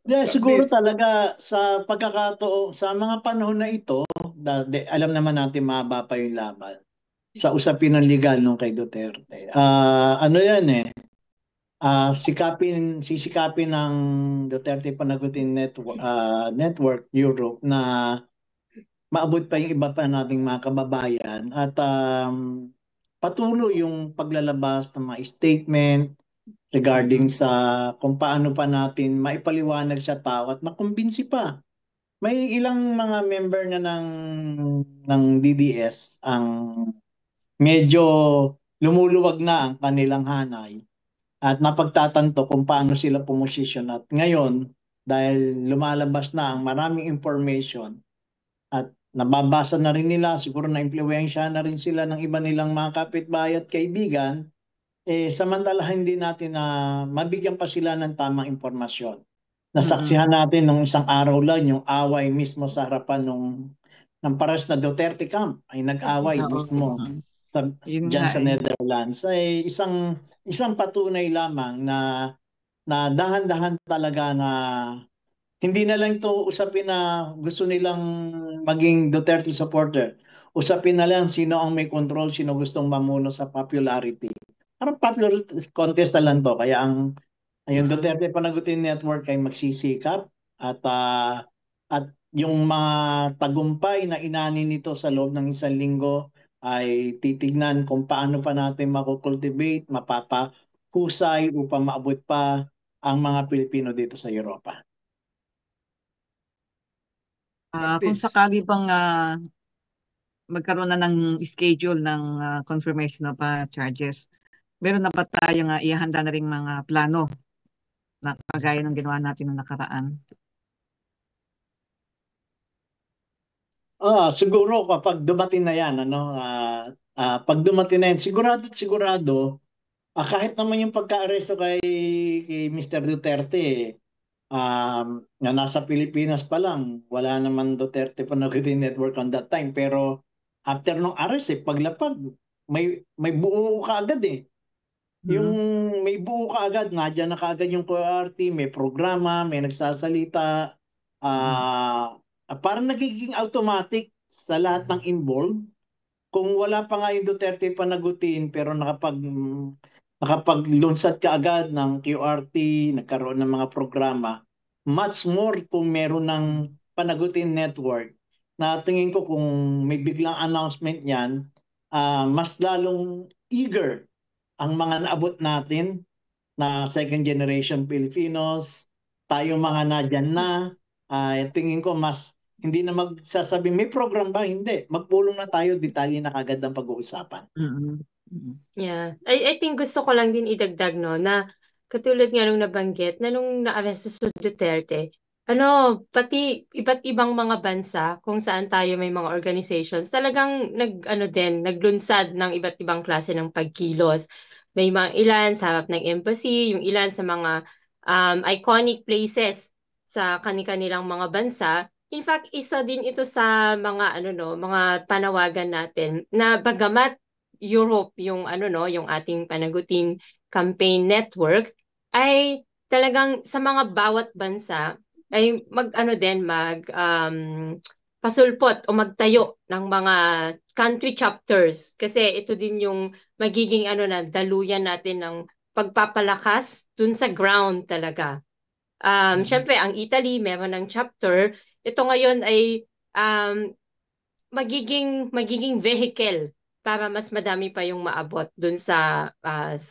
Yeah, At siguro least, talaga sa pagkakataon, sa mga panahon na ito, alam naman natin mahaba pa yung laban sa usapin ng legal nung kay Duterte. Ano yan eh, sisikapin ng Duterte Panagutin Network Europe na maabot pa yung iba pa nating mga kababayan at patuloy yung paglalabas ng mga statement regarding sa kung paano pa natin maipaliwanag sa tao at makumbinsi pa. May ilang mga member na ng DDS ang medyo lumuluwag na ang kanilang hanay at napagtatanto kung paano sila pumosisyon. At ngayon, dahil lumalabas na ang maraming information at nababasa na rin nila, siguro na-impluwensya na rin sila ng iba nilang mga kapitbahay at kaibigan, samantala hindi natin na mabigyan pa sila ng tamang impormasyon. Nasaksihan natin nung isang araw lang yung away mismo sa harapan ng pares na Duterte camp ay nag-away Oo. mismo Yun dyan nga sa eh. Netherlands. Ay isang patunay lamang na dahan-dahan talaga na hindi na lang ito usapin na gusto nilang maging Duterte supporter. Usapin na lang sino ang may control, sino gustong mamuno sa popularity. Parang popularity contest na lang to. Kaya yung Duterte Panagutin Network ay magsisikap at yung mga tagumpay na inani nito sa loob ng isang linggo ay titignan kung paano pa natin makukultivate, mapapahusay upang maabot pa ang mga Pilipino dito sa Europa. Kung Kapatid, sakali bang magkaroon na ng schedule ng confirmation of charges, meron na ba tayong ihanda na rin mga plano na kagaya ng ginawa natin noong nakaraan? Siguro kapag dumating na yan, pag dumating na yan, sigurado, kahit naman yung pagka-aresto kay Mr. Duterte, na nasa Pilipinas pa lang, wala naman Duterte Panagutin Network on that time. Pero after nung arrest, paglapag, may buo ka agad eh. Yung may buo ka agad, nandiyan na kaagad yung QRT, may programa, may nagsasalita. Parang nagiging automatic sa lahat ng involved. Kung wala pa nga yung Duterte Panagutin, pero nakapaglunsad ka agad ng QRT, nagkaroon ng mga programa, much more kung meron ng Panagutin Network, na tingin ko kung may biglang announcement yan, mas lalong eager ang mga naabot natin na second generation Filipinos, tayo mga nadyan na, tingin ko mas hindi na magsasabi, may program ba? Hindi. Magpulong na tayo, detalye na kagad ang pag-uusapan. Yeah. I think gusto ko lang din idagdag no na katulad nga nung nabanggit na nung naaresto si Duterte, pati iba't ibang mga bansa kung saan tayo may mga organizations, talagang naglunsad ng iba't ibang klase ng pagkilos. May mga ilan sa harap ng embassy, yung ilan sa mga iconic places sa kani-kanilang mga bansa. In fact, isa din ito sa mga mga panawagan natin na bagamat Europe yung yung ating panaguting campaign network ay talagang sa mga bawat bansa ay pasulpot o magtayo ng mga country chapters kasi ito din yung magiging daluyan natin ng pagpapalakas dun sa ground talaga. Syempre ang Italy meron ng chapter. Ito ngayon ay magiging vehicle para mas madami pa yung maabot dun sa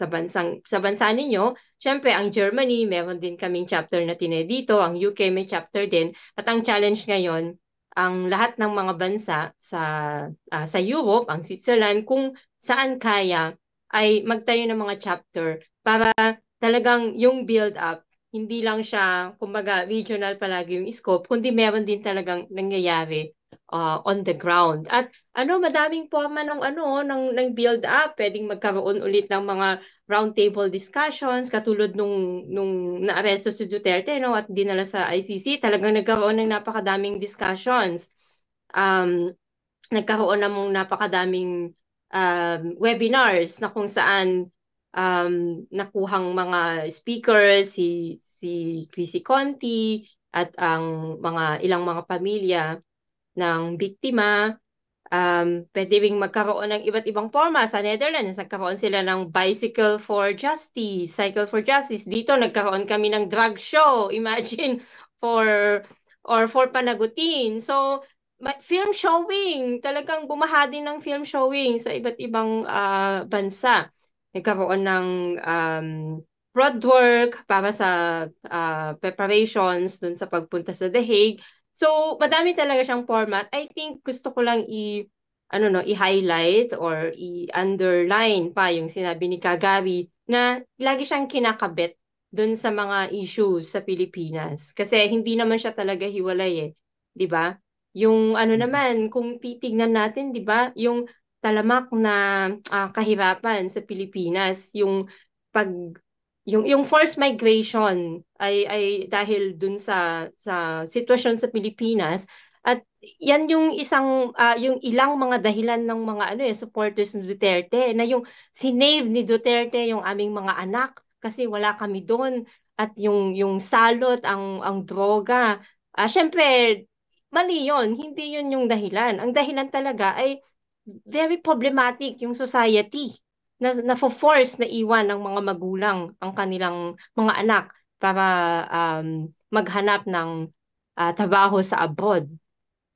bansa ninyo. Syempre, ang Germany, meron din kaming chapter na dito, ang UK may chapter din. At ang challenge ngayon, ang lahat ng mga bansa sa Europe, ang Switzerland, kung saan kaya ay magtayo ng mga chapter para talagang yung build up hindi lang siya, kumbaga, regional palagi yung scope, kundi meron din talagang nangyayari on the ground. At madaming forma ng build up, pwedeng magkaroon ulit ng mga roundtable discussions katulad nung naaresto si Duterte at dinala sa ICC, talagang nagkaroon ng napakadaming discussions. Nagkaroon ng napakadaming webinars na kung saan nakuhang mga speakers, si si Chrissy Conti at ang ilang mga pamilya ng biktima. Pwede ring magkaroon ng iba't ibang forma. Sa Netherlands, nagkaroon sila ng Bicycle for Justice, Cycle for Justice. Dito, nagkaroon kami ng drag show. Imagine, for panagutin. So, film showing. Talagang bumaha din ng film showing sa iba't ibang bansa. Nagkaroon ng road work para sa preparations dun sa pagpunta sa The Hague. So, madami talaga siyang format. I think gusto ko lang i-highlight or i-underline pa yung sinabi ni Kagari na lagi siyang kinakabit dun sa mga issues sa Pilipinas. Kasi hindi naman siya talaga hiwalay eh. 'Di ba? Yung naman, kung titignan natin, 'di ba? Yung talamak na kahirapan sa Pilipinas, pag yung forced migration ay dahil dun sa sitwasyon sa Pilipinas, at yan yung yung ilang mga dahilan ng mga supporters ni Duterte, na yung sinave ni Duterte yung aming mga anak kasi wala kami doon, at yung salot, ang droga. Syempre mali yon, hindi yun yung dahilan. Ang dahilan talaga ay very problematic yung society, na force na iwan ng mga magulang ang kanilang mga anak para maghanap ng trabaho sa abroad.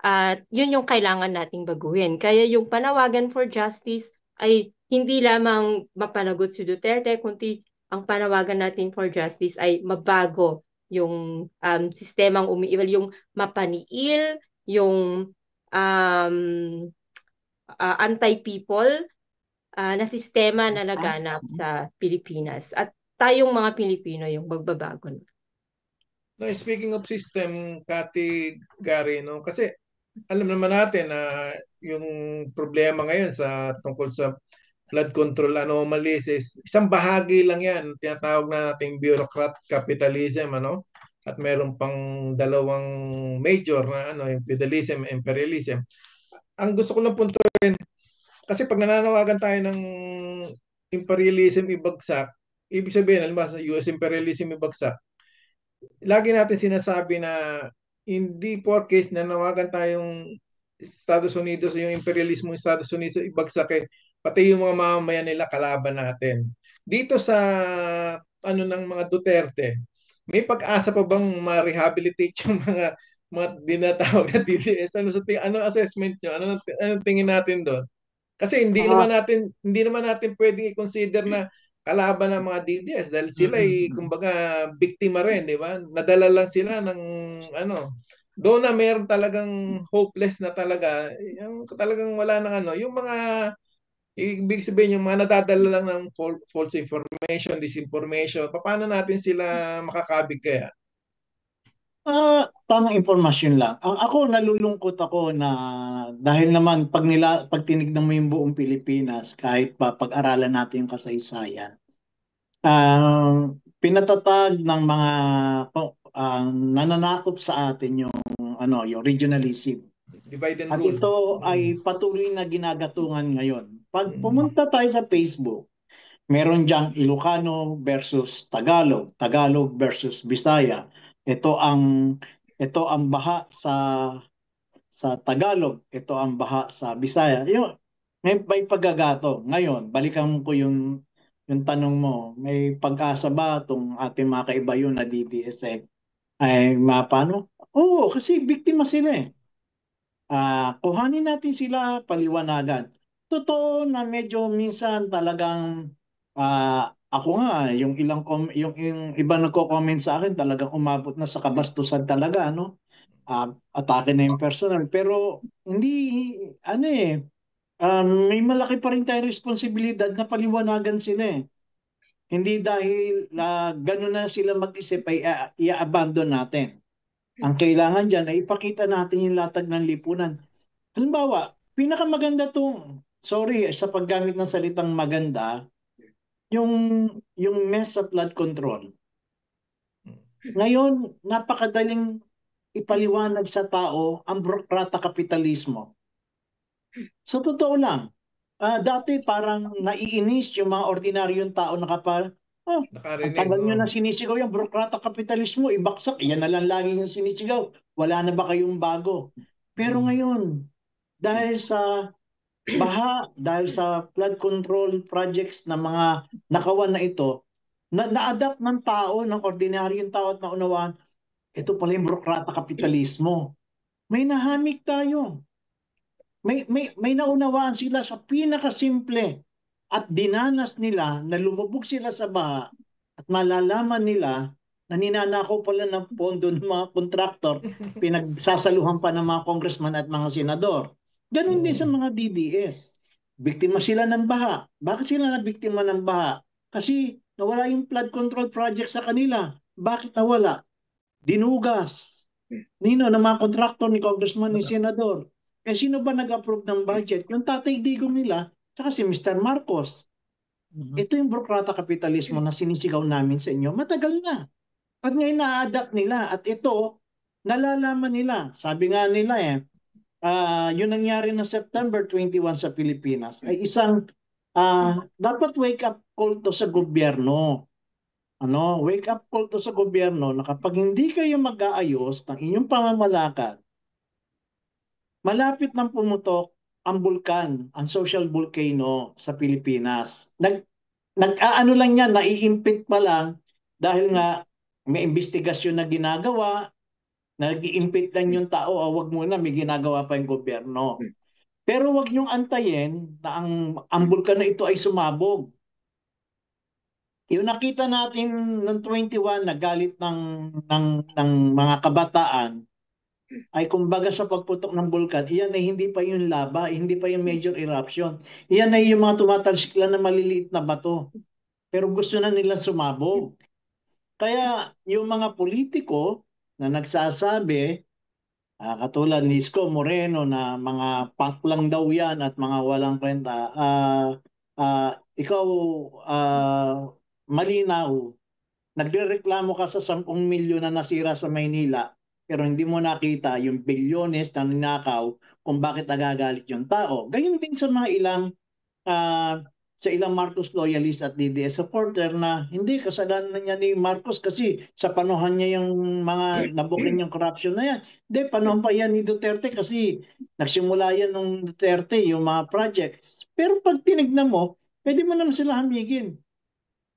At yun yung kailangan nating baguhin. Kaya yung panawagan for justice ay hindi lamang mapanagot si Duterte, kundi ang panawagan natin for justice ay mabago yung sistemang umiiral, yung mapaniil, yung anti-people na sistema na laganap sa Pilipinas. At tayong mga Pilipino yung magbabago. No, speaking of system, Kati, Gary, no? Kasi alam naman natin na yung problema ngayon tungkol sa flood control anomalies is isang bahagi lang yan. Tinatawag na nating bureaucrat capitalism, ano? At meron pang dalawang major na yung feudalism, imperialism. Ang gusto ko lang puntuin, kasi pag nananawagan tayo ng imperialism ibagsak, ibig sabihin, alam ba, sa US imperialism ibagsak, lagi natin sinasabi na hindi porkes nanawagan tayong Estados Unidos, yung imperialismo ng Estados Unidos ibagsak, pati yung mga mamamayan nila kalaban natin. Dito sa ng mga Duterte, may pag-asa pa bang ma-rehabilitate yung mga dinatawag na DDS? Ano assessment nyo? Ano tingin natin doon? Kasi hindi naman natin pwedeng i-consider na kalaban ng mga DDS dahil sila ay kumbaga biktima rin, di ba? Nadala lang sila ng doon na mayroon talagang hopeless na talaga, yung talagang wala nang yung mga ibig sabihin yung mga nadadala lang ng false information, disinformation, paano natin sila makakabig kaya? Tamang impormasyon lang. Ako, nalulungkot ako na dahil naman pag tinignan mo yung buong Pilipinas, kahit pa pag-aralan natin yung kasaysayan, pinatatag ng mga nananakop sa atin yung regionalism. Divide and At rule. ito ay patuloy na ginagatungan ngayon. Pag pumunta tayo sa Facebook, meron diyang Ilocano versus Tagalog, Tagalog versus Bisaya. Ito ang baha sa Tagalog, ito ang baha sa Bisaya. May paggagato. Ngayon, balikan ko yung tanong mo, may pag-asa ba itong ating mga kaibayon na DDS ay mapano? Oo, kasi biktima sila eh. Kuhanin natin sila, paliwanagan. Totoo na medyo minsan talagang ako nga yung yung iba nagko-comment sa akin talagang umabot na sa kabastusan talaga, no? Atake na yung personal, pero hindi may malaki pa rin tayong responsibilidad na paliwanagan sila eh. Hindi dahil gano'n na sila mag-isip ay i-abandon natin. Ang kailangan dyan ay ipakita natin yung latag ng lipunan. Halimbawa, pinakamaganda sorry sa paggamit ng salitang maganda, yung mess sa flood control. Ngayon, napakadaling ipaliwanag sa tao ang burokrata kapitalismo. So totoo lang, dati parang naiinis yung mga ordinaryong tao na Oh, ang Nakarinig, tagal nyo na oh. sinisigaw yung burokrata kapitalismo, ibaksak, yan na lang lagi yung sinisigaw. Wala na ba kayong bago? Pero ngayon, dahil sa baha, dahil sa flood control projects na mga nakawan na ito, na-adapt ng tao, ng ordinaryong tao at naunawaan, ito pala yung burokrata kapitalismo. May nahamig tayo. May naunawaan sila sa pinakasimple at dinanas nila na lumubog sila sa baha at malalaman nila na ninanakaw pala ng pondo ng mga kontraktor, pinagsasaluhan pa ng mga congressman at mga senador. Ganon din sa mga DDS. Biktima sila ng baha. Bakit sila na biktima ng baha? Kasi nawala yung flood control project sa kanila. Bakit nawala? Dinugas. Nino, ng mga kontraktor ni congressman ni senador. Eh sino ba nag-approve ng budget? Yung tatay digong nila, tsaka si Mr. Marcos. Ito yung burokrata kapitalismo na sinisigaw namin sa inyo. Matagal na. At ngayon na-adapt nila. At ito, nalalaman nila. Sabi nga nila yung nangyari na September 21 sa Pilipinas ay isang dapat wake up call to sa gobyerno. Wake up call to sa gobyerno na kapag hindi kayo mag-aayos ng inyong pamamalakad, malapit nang pumutok ang bulkan, ang social volcano sa Pilipinas. Nag-aano lang yan, naiimpit pa lang dahil nga may investigasyon na ginagawa, nag-iimpit lang yung tao, wag muna, may ginagawa pa yung gobyerno. Pero wag niyong antayin na ang bulkan na ito ay sumabog. Yung nakita natin noong 21 na galit ng mga kabataan, ay kumbaga sa pagputok ng bulkan, iyan ay hindi pa yung lava, hindi pa yung major eruption. Iyan ay yung mga tumatalsik lang na maliliit na bato. Pero gusto na nilang sumabog. Kaya yung mga politiko na nagsasabi, katulad ni Isko Moreno na mga punk lang daw yan at mga walang kwenta, ikaw malinaw, nagrereklamo ka sa 10 milyon na nasira sa Maynila, pero hindi mo nakita yung bilyones na ninakaw kung bakit nagagalit yung tao. Ganyan din sa mga sa ilang Marcos loyalist at DDS supporter na hindi kasalanan niya ni Marcos kasi sa panahon niya yung mga nabukin yung corruption na yan. Hindi, panahon pa yan ni Duterte kasi nagsimula yan ng Duterte yung mga projects. Pero pag tinignan mo, pwede mo naman sila hamigin.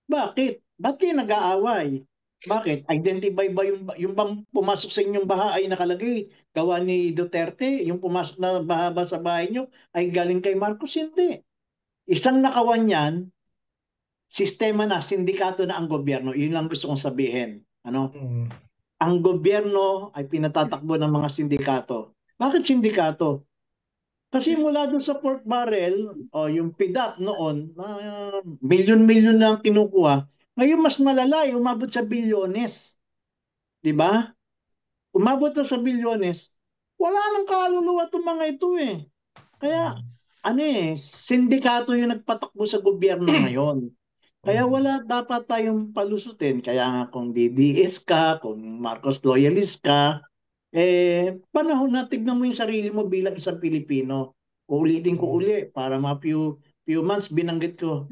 Bakit? Ba't kayo nag-aaway? Bakit? Identify ba yung bang pumasok sa inyong baha ay nakalagay gawa ni Duterte? Yung pumasok na baha ba sa bahay nyo ay galing kay Marcos? Hindi. Isang nakawan yan, sistema na, sindikato na ang gobyerno. Yun lang gusto kong sabihin. Ang gobyerno ay pinatatakbo ng mga sindikato. Bakit sindikato? Kasi mula doon sa pork barrel, yung PDAP noon, milyon-milyon lang kinukuha. Ngayon mas malala, umabot sa bilyones. Di ba? Umabot na sa bilyones. Wala nang kaluluwa itong mga ito eh. Kaya, sindikato yung nagpatakbo sa gobyerno ngayon. Kaya wala dapat tayong palusutin. Kaya nga kung DDS ka, kung Marcos loyalist ka, panahon na tignan mo yung sarili mo bilang isang Pilipino. Uulitin ko uli para mga few months binanggit ko.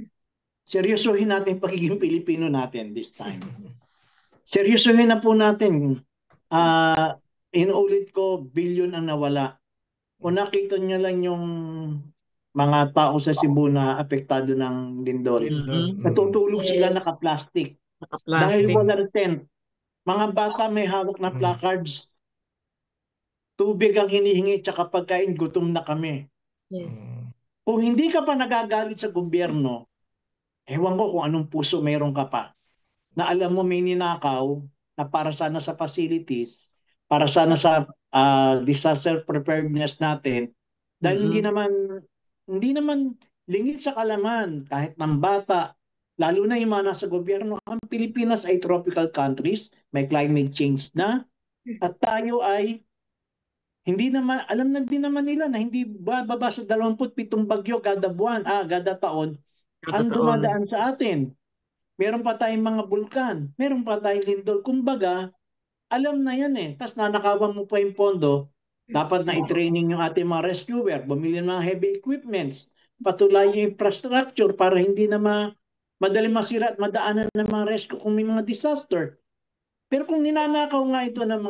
Seryosohin natin pagiging Pilipino natin this time. Seryosohin na po natin. Inuulit ko, bilyon ang nawala. Kung nakita nyo lang yung mga tao sa Cebu na apektado ng lindol. Natutulog sila naka-plastic. Dahil walang tent. Mga bata may hawak na placards. Tubig ang hinihingi tsaka pagkain, gutom na kami. Yes. Kung hindi ka pa nagagalit sa gobyerno, ewan ko kung anong puso meron ka pa. Na alam mo may ninakaw na para sana sa facilities, para sana sa disaster preparedness natin. Dahil hindi naman lingid sa kalaman kahit ng bata, lalo na yung mga nasa gobyerno. Ang Pilipinas ay tropical countries, may climate change na, at tayo ay hindi naman, alam na din naman nila na hindi bababa sa 27 bagyo kada buwan, kada taon, ang dumadaan sa atin. Meron pa tayong mga bulkan, meron pa tayong lindol. Kumbaga, alam na yan eh. Tapos nanakawan mo pa yung pondo, dapat na i-training yung ating mga rescuer, bumili ng mga heavy equipments, patuloy yung infrastructure para hindi na madali masira at madaanan ng mga rescue kung may mga disaster. Pero kung ninanakaw nga ito ng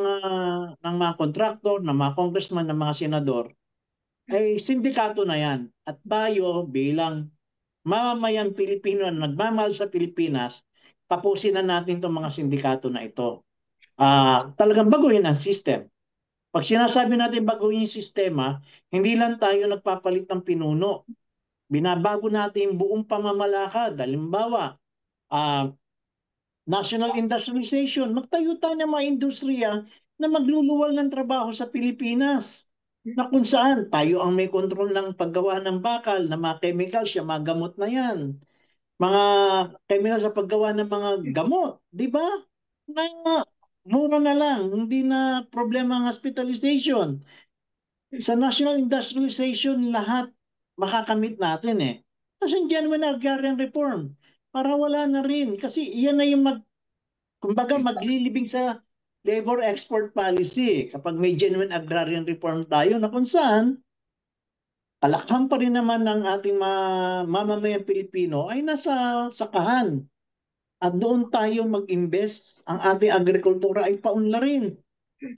mga kontraktor, ng mga congressman, ng mga senador, ay sindikato na yan. At tayo bilang mamamayang Pilipino na nagmamahal sa Pilipinas, tapusin na natin itong mga sindikato na ito. Talagang baguhin ang system. Pag sinasabi natin baguhin yung sistema, hindi lang tayo nagpapalit ng pinuno. Binabago natin yung buong pamamalakad. Halimbawa, national industrialization. Magtayo tayo ng mga industriya na magluluwal ng trabaho sa Pilipinas. Na kung saan tayo ang may kontrol ng paggawa ng bakal, ng mga chemicals, yung mga gamot na yan. Mga chemicals sa paggawa ng mga gamot. Di ba? Na mura na lang. Hindi na problema ang hospitalization. Sa national industrialization, lahat makakamit natin eh. Kasi genuine agrarian reform. Para wala na rin. Kasi iyan na yung kumbaga maglilibing sa labor export policy kapag may genuine agrarian reform tayo na kung saan kalakhan pa rin naman ng ating mamamayang Pilipino ay nasa sakahan. At doon tayo mag-invest, ang ating agrikultura ay paunlarin.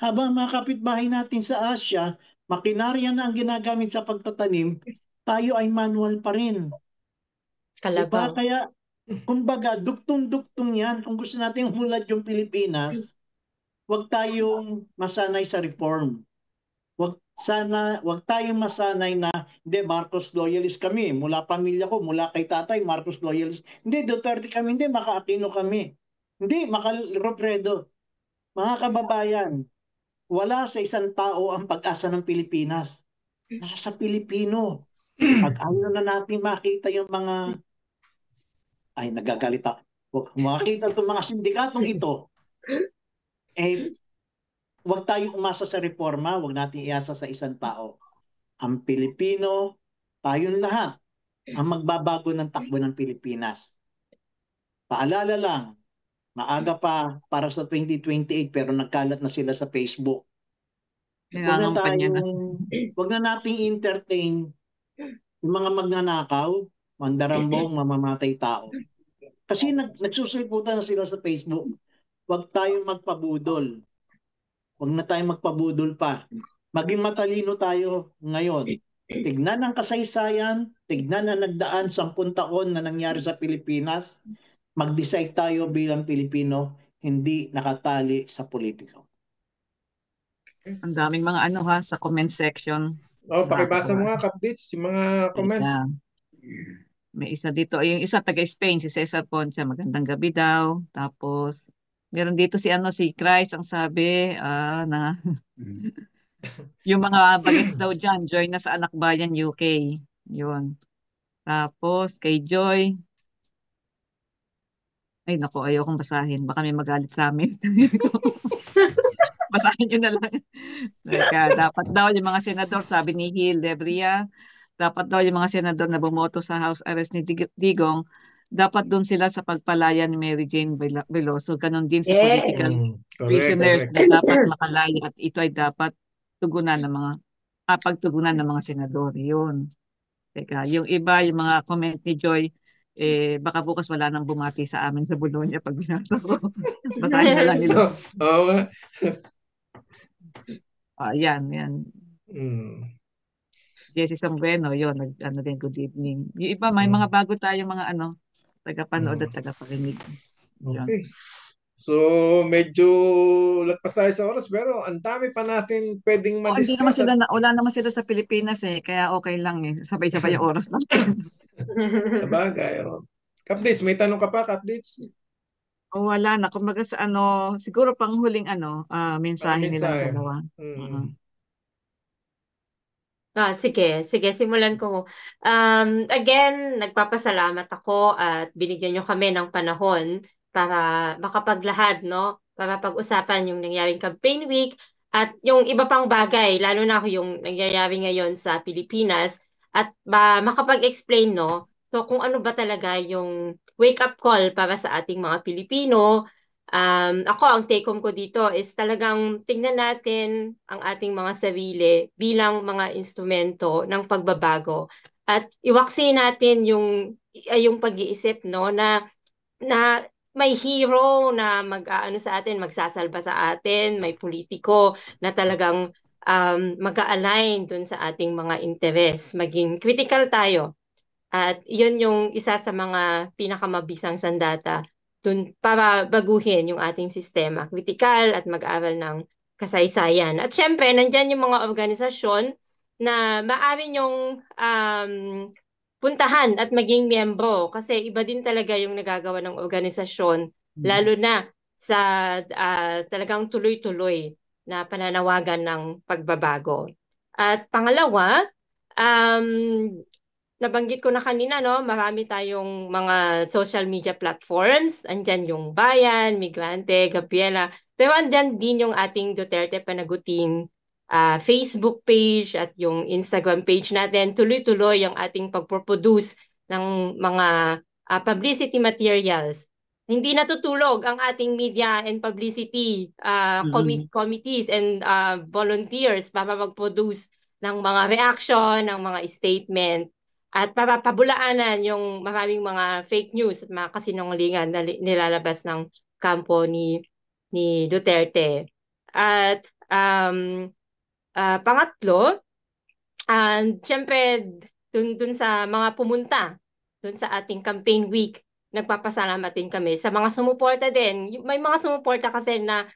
Habang mga kapitbahay natin sa Asia, makinarya na ang ginagamit sa pagtatanim, tayo ay manual pa rin. Diba? Kalabaw. Kaya, kumbaga, duktong-duktong yan. Kung gusto natin umulad yung Pilipinas, huwag tayong masanay sa reform. Huwag tayong masanay na, hindi, Marcos loyalist kami. Mula pamilya ko, mula kay tatay, Marcos loyalist. Hindi, Duterte kami, hindi, Maka-Aquino kami. Hindi, Maka-Robredo. Mga kababayan, wala sa isang tao ang pag-asa ng Pilipinas. Nasa Pilipino. Pag ayaw na natin makita yung mga, ay nagagalita, makita itong mga sindikatong ito, eh, huwag tayong umasa sa reforma, huwag natin iasa sa isang tao. Ang Pilipino, tayong lahat, ang magbabago ng takbo ng Pilipinas. Paalala lang, maaga pa para sa 2028 pero nagkalat na sila sa Facebook. Huwag na nating entertain yung mga magnanakaw, mandarambong, mamamatay tao. Kasi nagsusulputan na sila sa Facebook. Huwag tayong magpabudol. Huwag na tayong magpabudol pa. Maging matalino tayo ngayon. Tignan ang kasaysayan, tignan ang nagdaan 10 taon na nangyari sa Pilipinas. Mag-decide tayo bilang Pilipino, hindi nakatali sa politiko. Ang daming mga sa comment section. Pakibasa mo nga, Kapdits, yung mga comment. May isa dito, yung isa taga-Spain, si Cesar Poncha, magandang gabi daw. Tapos, meron dito si Christ, ang sabi, yung mga bagets daw dyan, join na sa Anak Bayan, UK. Yun. Tapos, kay Joy, ay naku, ayokong basahin. Baka may magalit sa amin. Basahin nyo na lang. Dapat daw yung mga senador, sabi ni Hil Debria, dapat daw yung mga senador na bumoto sa house arrest ni Digong, dapat doon sila sa pagpalaya ni Mary Jane Veloso. Ganon din sa political prisoners na dapat makalaya at ito ay dapat tugunan ng mga pagtugunan ng mga senador. Yun. Teka, yung iba, yung mga comment ni Joy, baka bukas wala nang bumati sa amin sa Bologna pag binasa ko. Basahin na lang nila. Yan. Jessie Sambueno, yun, din, good evening. Yung iba, may mga bago tayo mga tagapanood at tagapakinig. Okay. So, medyo lagpas tayo sa oras, pero ang dami pa natin pwedeng ma-discuss. Wala naman sila sa Pilipinas kaya okay lang sabay-sabay yung oras natin. Sabagay. Kapdits, may tanong ka pa, Kapdits? Wala na. Kumbaga sa siguro pang huling mensahe nila dalawa. Sige, simulan ko. Again, nagpapasalamat ako at binigyan nyo kami ng panahon para makapaglahad, no? Para pag-usapan yung nangyaring campaign week at yung iba pang bagay, lalo na yung nangyayari ngayon sa Pilipinas at makapag-explain, no? So kung ano ba talaga yung wake-up call para sa ating mga Pilipino. Ako, ang take home ko dito is talagang tingnan natin ang ating mga sarili bilang mga instrumento ng pagbabago at iwaksi natin yung pag-iisip, no, na may hero na mag-aano sa atin, magsasalba sa atin, may politiko na talagang mag-a-align dun sa ating mga interes. Maging critical tayo. At yun yung isa sa mga pinakamabisang sandata dun para baguhin yung ating sistema. Critical at mag-aral ng kasaysayan. At syempre, nandyan yung mga organisasyon na maaari yung puntahan at maging miyembro kasi iba din talaga yung nagagawa ng organisasyon lalo na sa talagang tuloy-tuloy na pananawagan ng pagbabago. At pangalawa, um, nabanggit ko na kanina, no, marami tayong mga social media platforms. Andyan yung Bayan, Migrante, Gabriela. Pero andyan din yung ating Duterte Panagutin Facebook page at yung Instagram page natin. Tuloy-tuloy ang ating pagproduce ng mga publicity materials. Hindi natutulog ang ating media and publicity committees and volunteers para mag-produce ng mga reaction, ng mga statement at para pabulaanan yung maraming mga fake news at mga kasinungalingan na nilalabas ng kampo ni Duterte. At pangatlo, syempre dun sa mga pumunta dun sa ating campaign week, nagpapasalamat din kami sa mga sumuporta din. May mga sumuporta kasi na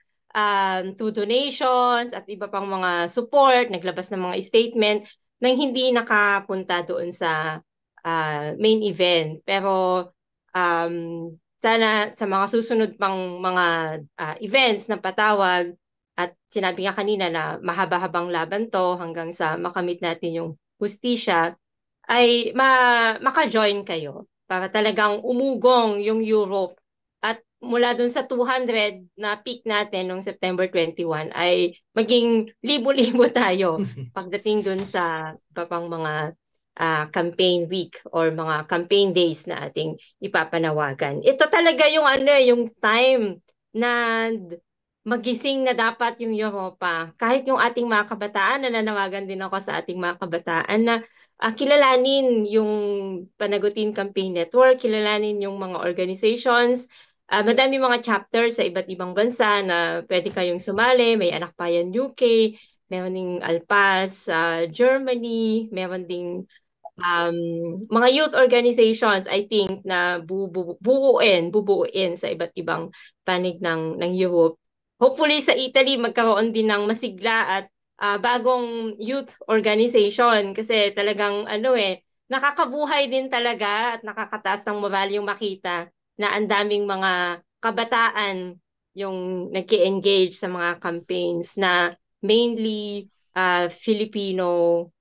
through donations at iba pang mga support, naglabas ng mga statement nang hindi nakapunta doon sa main event. Pero sana sa mga susunod pang mga events na patawag, at sinabi nga kanina na mahaba-habang laban to hanggang sa makamit natin yung hustisya, ay maka-join kayo para talagang umugong yung Europe. At mula dun sa 200 na peak natin noong September 21 ay maging libo-libo tayo pagdating dun sa iba pang mga campaign week or mga campaign days na ating ipapanawagan. Ito talaga yung time na magising na dapat yung Europa. Kahit yung ating mga kabataan, nananawagan din ako sa ating mga kabataan na kilalanin yung Panagutin Campaign Network, kilalanin yung mga organizations. Madami mga chapters sa iba't ibang bansa na pwede kayong sumali. May Anak Bayan UK, meron ding Alpas, Germany, meron ding mga youth organizations, I think, na bubuuin sa iba't ibang panig ng Europe. Hopefully sa Italy magkaroon din ng masigla at bagong youth organization kasi talagang nakakabuhay din talaga at nakakataas ng moral yung makita na ang daming mga kabataan yung nag-engage sa mga campaigns na mainly Filipino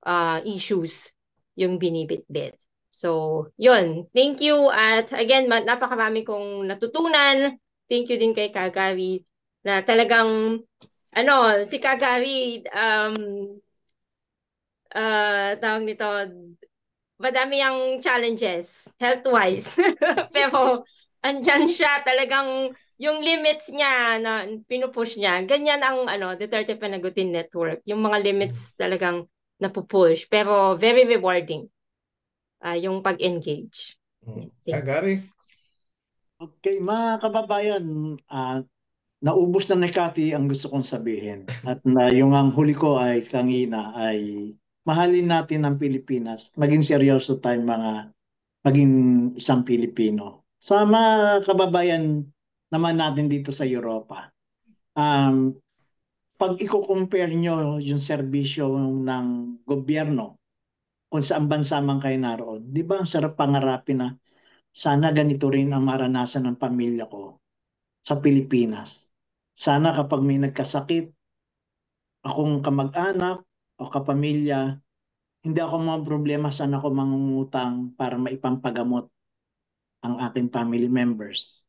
issues yung binibitbit. So, yun. Thank you. At again, napakarami kong natutunan. Thank you din kay Kagari na talagang, si Kagari, tawag nito, madami ang challenges, health-wise. Pero, andyan siya talagang yung limits niya na pinupush niya. Ganyan ang Duterte Panagutin Network. Yung mga limits talagang napupush. Pero very rewarding yung pag-engage. Gary? Okay, mga kababayan, naubos na ni Cathy ang gusto kong sabihin. At yung ang huli ko ay kanina ay mahalin natin ang Pilipinas. Maging seryoso tayo maging isang Pilipino. Sa mga kababayan naman natin dito sa Europa, pag i-compare nyo yung serbisyo ng gobyerno kung saan bansa man kayo naroon, di ba ang sarap pangarapin na sana ganito rin ang maranasan ng pamilya ko sa Pilipinas. Sana kapag may nagkasakit, akong kamag-anak o kapamilya, hindi ako mga problema, sana ako mangungutang para maipampagamot ang aking family members.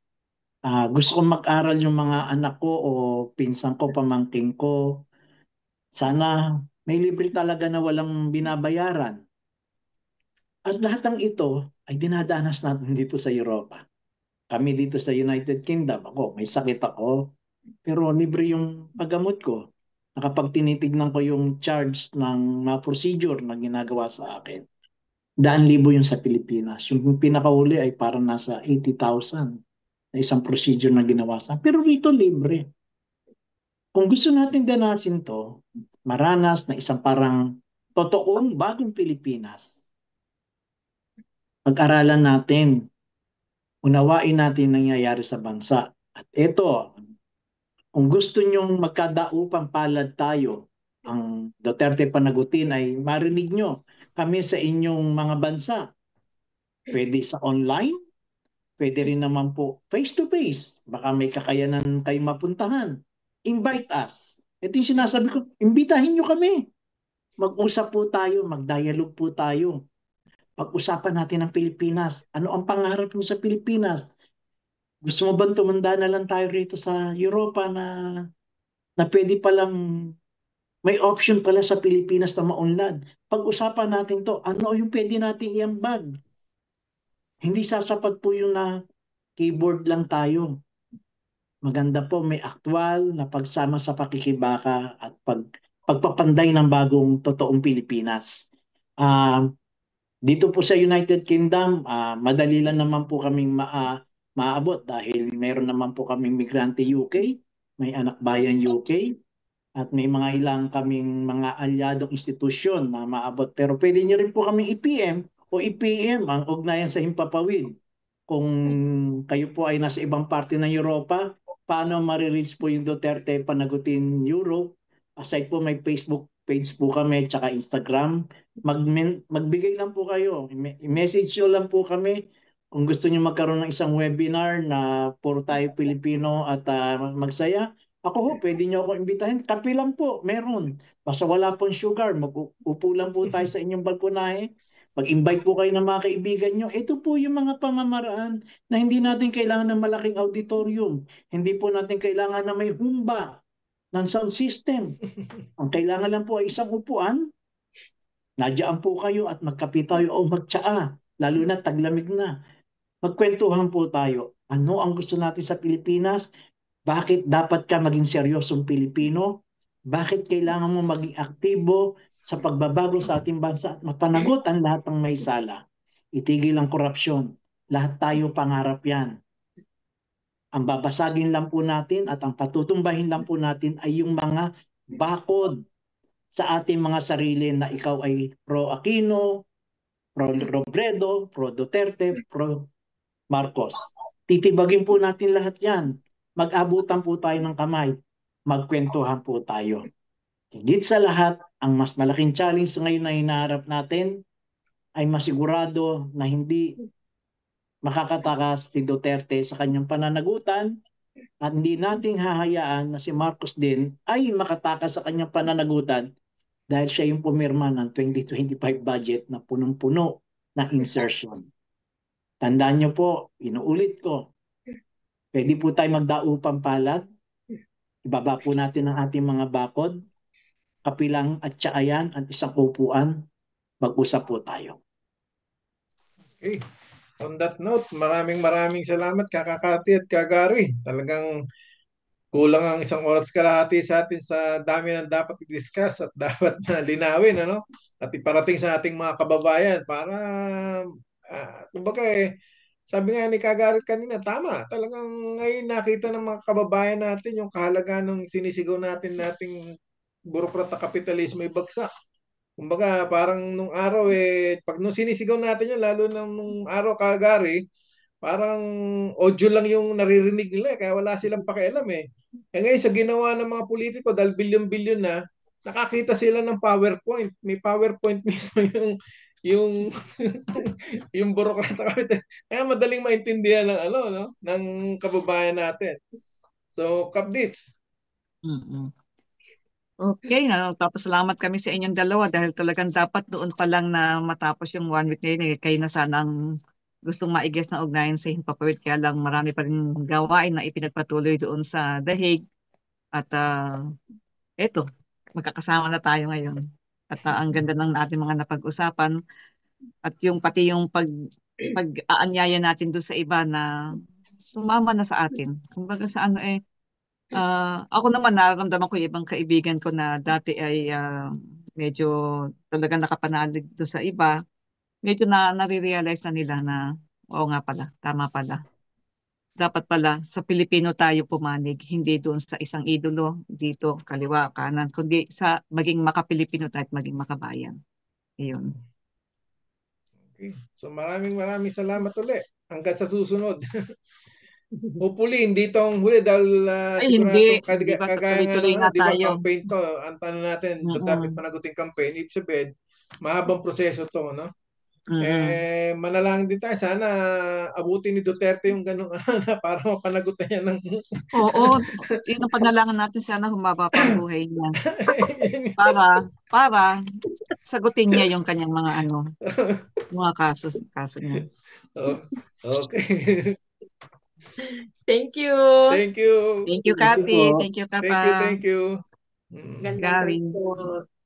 Gusto kong mag-aral yung mga anak ko o pinsan ko, pamangking ko. Sana may libre talaga na walang binabayaran. At lahat ng ito ay dinadanas natin dito sa Europa. Kami dito sa United Kingdom, may sakit ako, pero libre yung paggamot ko. Kapag tinitignan ko yung charge ng mga procedure na ginagawa sa akin, 100,000 yung sa Pilipinas. Yung pinakahuli ay parang nasa 80,000 na isang procedure na ginawa sa. Pero rito libre. Kung gusto natin danasin to, maranas na isang parang totoong bagong Pilipinas, pag-aralan natin, unawain natin nangyayari sa bansa. At ito, kung gusto nyong magkadaupang palad tayo, ang Duterte panagutin ay marinig nyo kami sa inyong mga bansa. Pwede sa online, pwede rin naman po face-to-face. Baka may kakayanan kayong mapuntahan. Invite us. Ito yung sinasabi ko, imbitahin nyo kami. Mag-usap po tayo, mag-dialogue po tayo. Pag-usapan natin ang Pilipinas. Ano ang pangarap mo sa Pilipinas? Gusto mo bang tumanda na lang tayo rito sa Europa na pwede palang may option pala sa Pilipinas na maunlad? Pag-usapan natin to, ano yung pwede natin iambag? Hindi sasapat po yung na keyboard lang tayo. Maganda po may aktwal na pagsama sa pakikibaka at pagpapanday ng bagong totoong Pilipinas. Dito po sa United Kingdom, madali lang naman po kaming maabot dahil meron naman po kaming migrante UK, may anak bayan UK, at may mga ilang kaming mga alyadong institusyon na maabot. Pero pwede nyo rin po kaming i-PM o i-PM ang ugnayan sa Himpapawid. Kung kayo po ay nasa ibang parte ng Europa, paano marireach po yung Duterte Panagutin Europe? Aside po may Facebook page po kami, tsaka Instagram. Magbigay lang po kayo. I-message nyo lang po kami kung gusto nyo magkaroon ng isang webinar na puro tayo Pilipino at magsaya. Ako ho, pwede nyo ako imbitahin. Kape lang po, meron. Basta wala pong sugar, mag-upo lang po tayo sa inyong balkonahe. Mag-invite po kayo ng mga kaibigan nyo. Ito po yung mga pamamaraan na hindi natin kailangan ng malaking auditorium. Hindi po natin kailangan na may humba ng sound system. Ang kailangan lang po ay isang upuan, nadyan po kayo at magkape tayo o magtsaa, lalo na taglamig na. Magkwentuhan po tayo. Ano ang gusto natin sa Pilipinas? Bakit dapat ka maging seryosong Pilipino? Bakit kailangan mo maging aktibo sa pagbabago sa ating bansa at mapanagot ang lahat ng may sala? Itigil ang korupsyon. Lahat tayo pangarap yan. Ang babasagin lang po natin at ang patutumbahin lang po natin ay yung mga bakod sa ating mga sarili na ikaw ay pro Aquino, pro Robredo, pro Duterte, pro Marcos. Titibagin po natin lahat yan. Mag-abutan po tayo ng kamay. Magkwentuhan po tayo. Higit sa lahat, ang mas malaking challenge ngayon na hinaharap natin ay masigurado na hindi makakatakas si Duterte sa kanyang pananagutan at hindi nating hahayaan na si Marcos din ay makatakas sa kanyang pananagutan dahil siya yung pumirma ng 2025 budget na punong-puno na insertion. Tandaan niyo po, inuulit ko, pwede po tayo magdaupang palad, ibaba po natin ang ating mga bakod, kapilang at tsaayan at isang upuan, mag-usap po tayo. Okay. On that note, maraming salamat Kakakati at Kagari. Talagang kulang ang isang oras kalahati sa atin sa dami ng dapat i-discuss at dapat na linawin, ano? At iparating sa ating mga kababayan para, kumbaga sabi nga ni Kagarit kanina, tama. Talagang ngayon nakita ng mga kababayan natin yung kahalagaan ng sinisigaw nating burokrata kapitalismo ay bagsak. Kumbaga, parang nung araw nung sinisigaw natin yan, lalo nung araw Kagari, parang audio lang yung naririnig nila kaya wala silang pakialam eh. Ngayon sa ginawa ng mga politiko dahil bilyon-bilyon na, nakakita sila ng PowerPoint. May PowerPoint mismo yung yung burokrata kami. Kaya madaling maintindihan ng no, ng kababayan natin. So, Kapdits. Okay, tapos salamat kami sa inyong dalawa dahil talagang dapat doon pa lang na matapos yung 1 week na yun. Kayo na sanang gustong maigas na ugnayan sa Himpapawid. Kaya lang marami pa rin gawain na ipinagpatuloy doon sa The Hague. At eto, magkakasama na tayo ngayon. At ang ganda ng ating mga napag-usapan. At yung pati yung pag-aanyaya natin doon sa iba na sumama na sa atin. Kumbaga sa ako naman nararamdaman ko yung ibang kaibigan ko na dati ay medyo talaga nakapanalig doon sa iba. medyo nare-realize na nila na, oo nga pala, tama pala. Dapat pala sa Pilipino tayo pumanig, hindi doon sa isang idolo dito, kaliwa, kanan, kundi sa maging maka-Pilipino tayo at maging makabayan. Iyon. Okay. So maraming salamat ulit. Hanggang sa susunod. Hopefully, hindi itong huli dahil Ay, hindi. siguradong Di ba? kagaya nga Tuloy-tuloy ng nga di ba, tayo. campaign to, ang tanong natin, Duterte Mm-mm. panaguting campaign, ibig sabihin, mahabang proseso to, no? Mm-mm. Manalangin din tayo, sana abutin ni Duterte yung ganung para mapanagutan niya ng Oo, yun ang panalangin natin, sana humaba pa ang buhay niya. Para sagutin niya yung kanyang mga kaso niya. Okay. Thank you. Thank you. Thank you, Thank you Kathy. po. Thank you, Thank you, Kapa. thank you. Gandang Gary. kwento.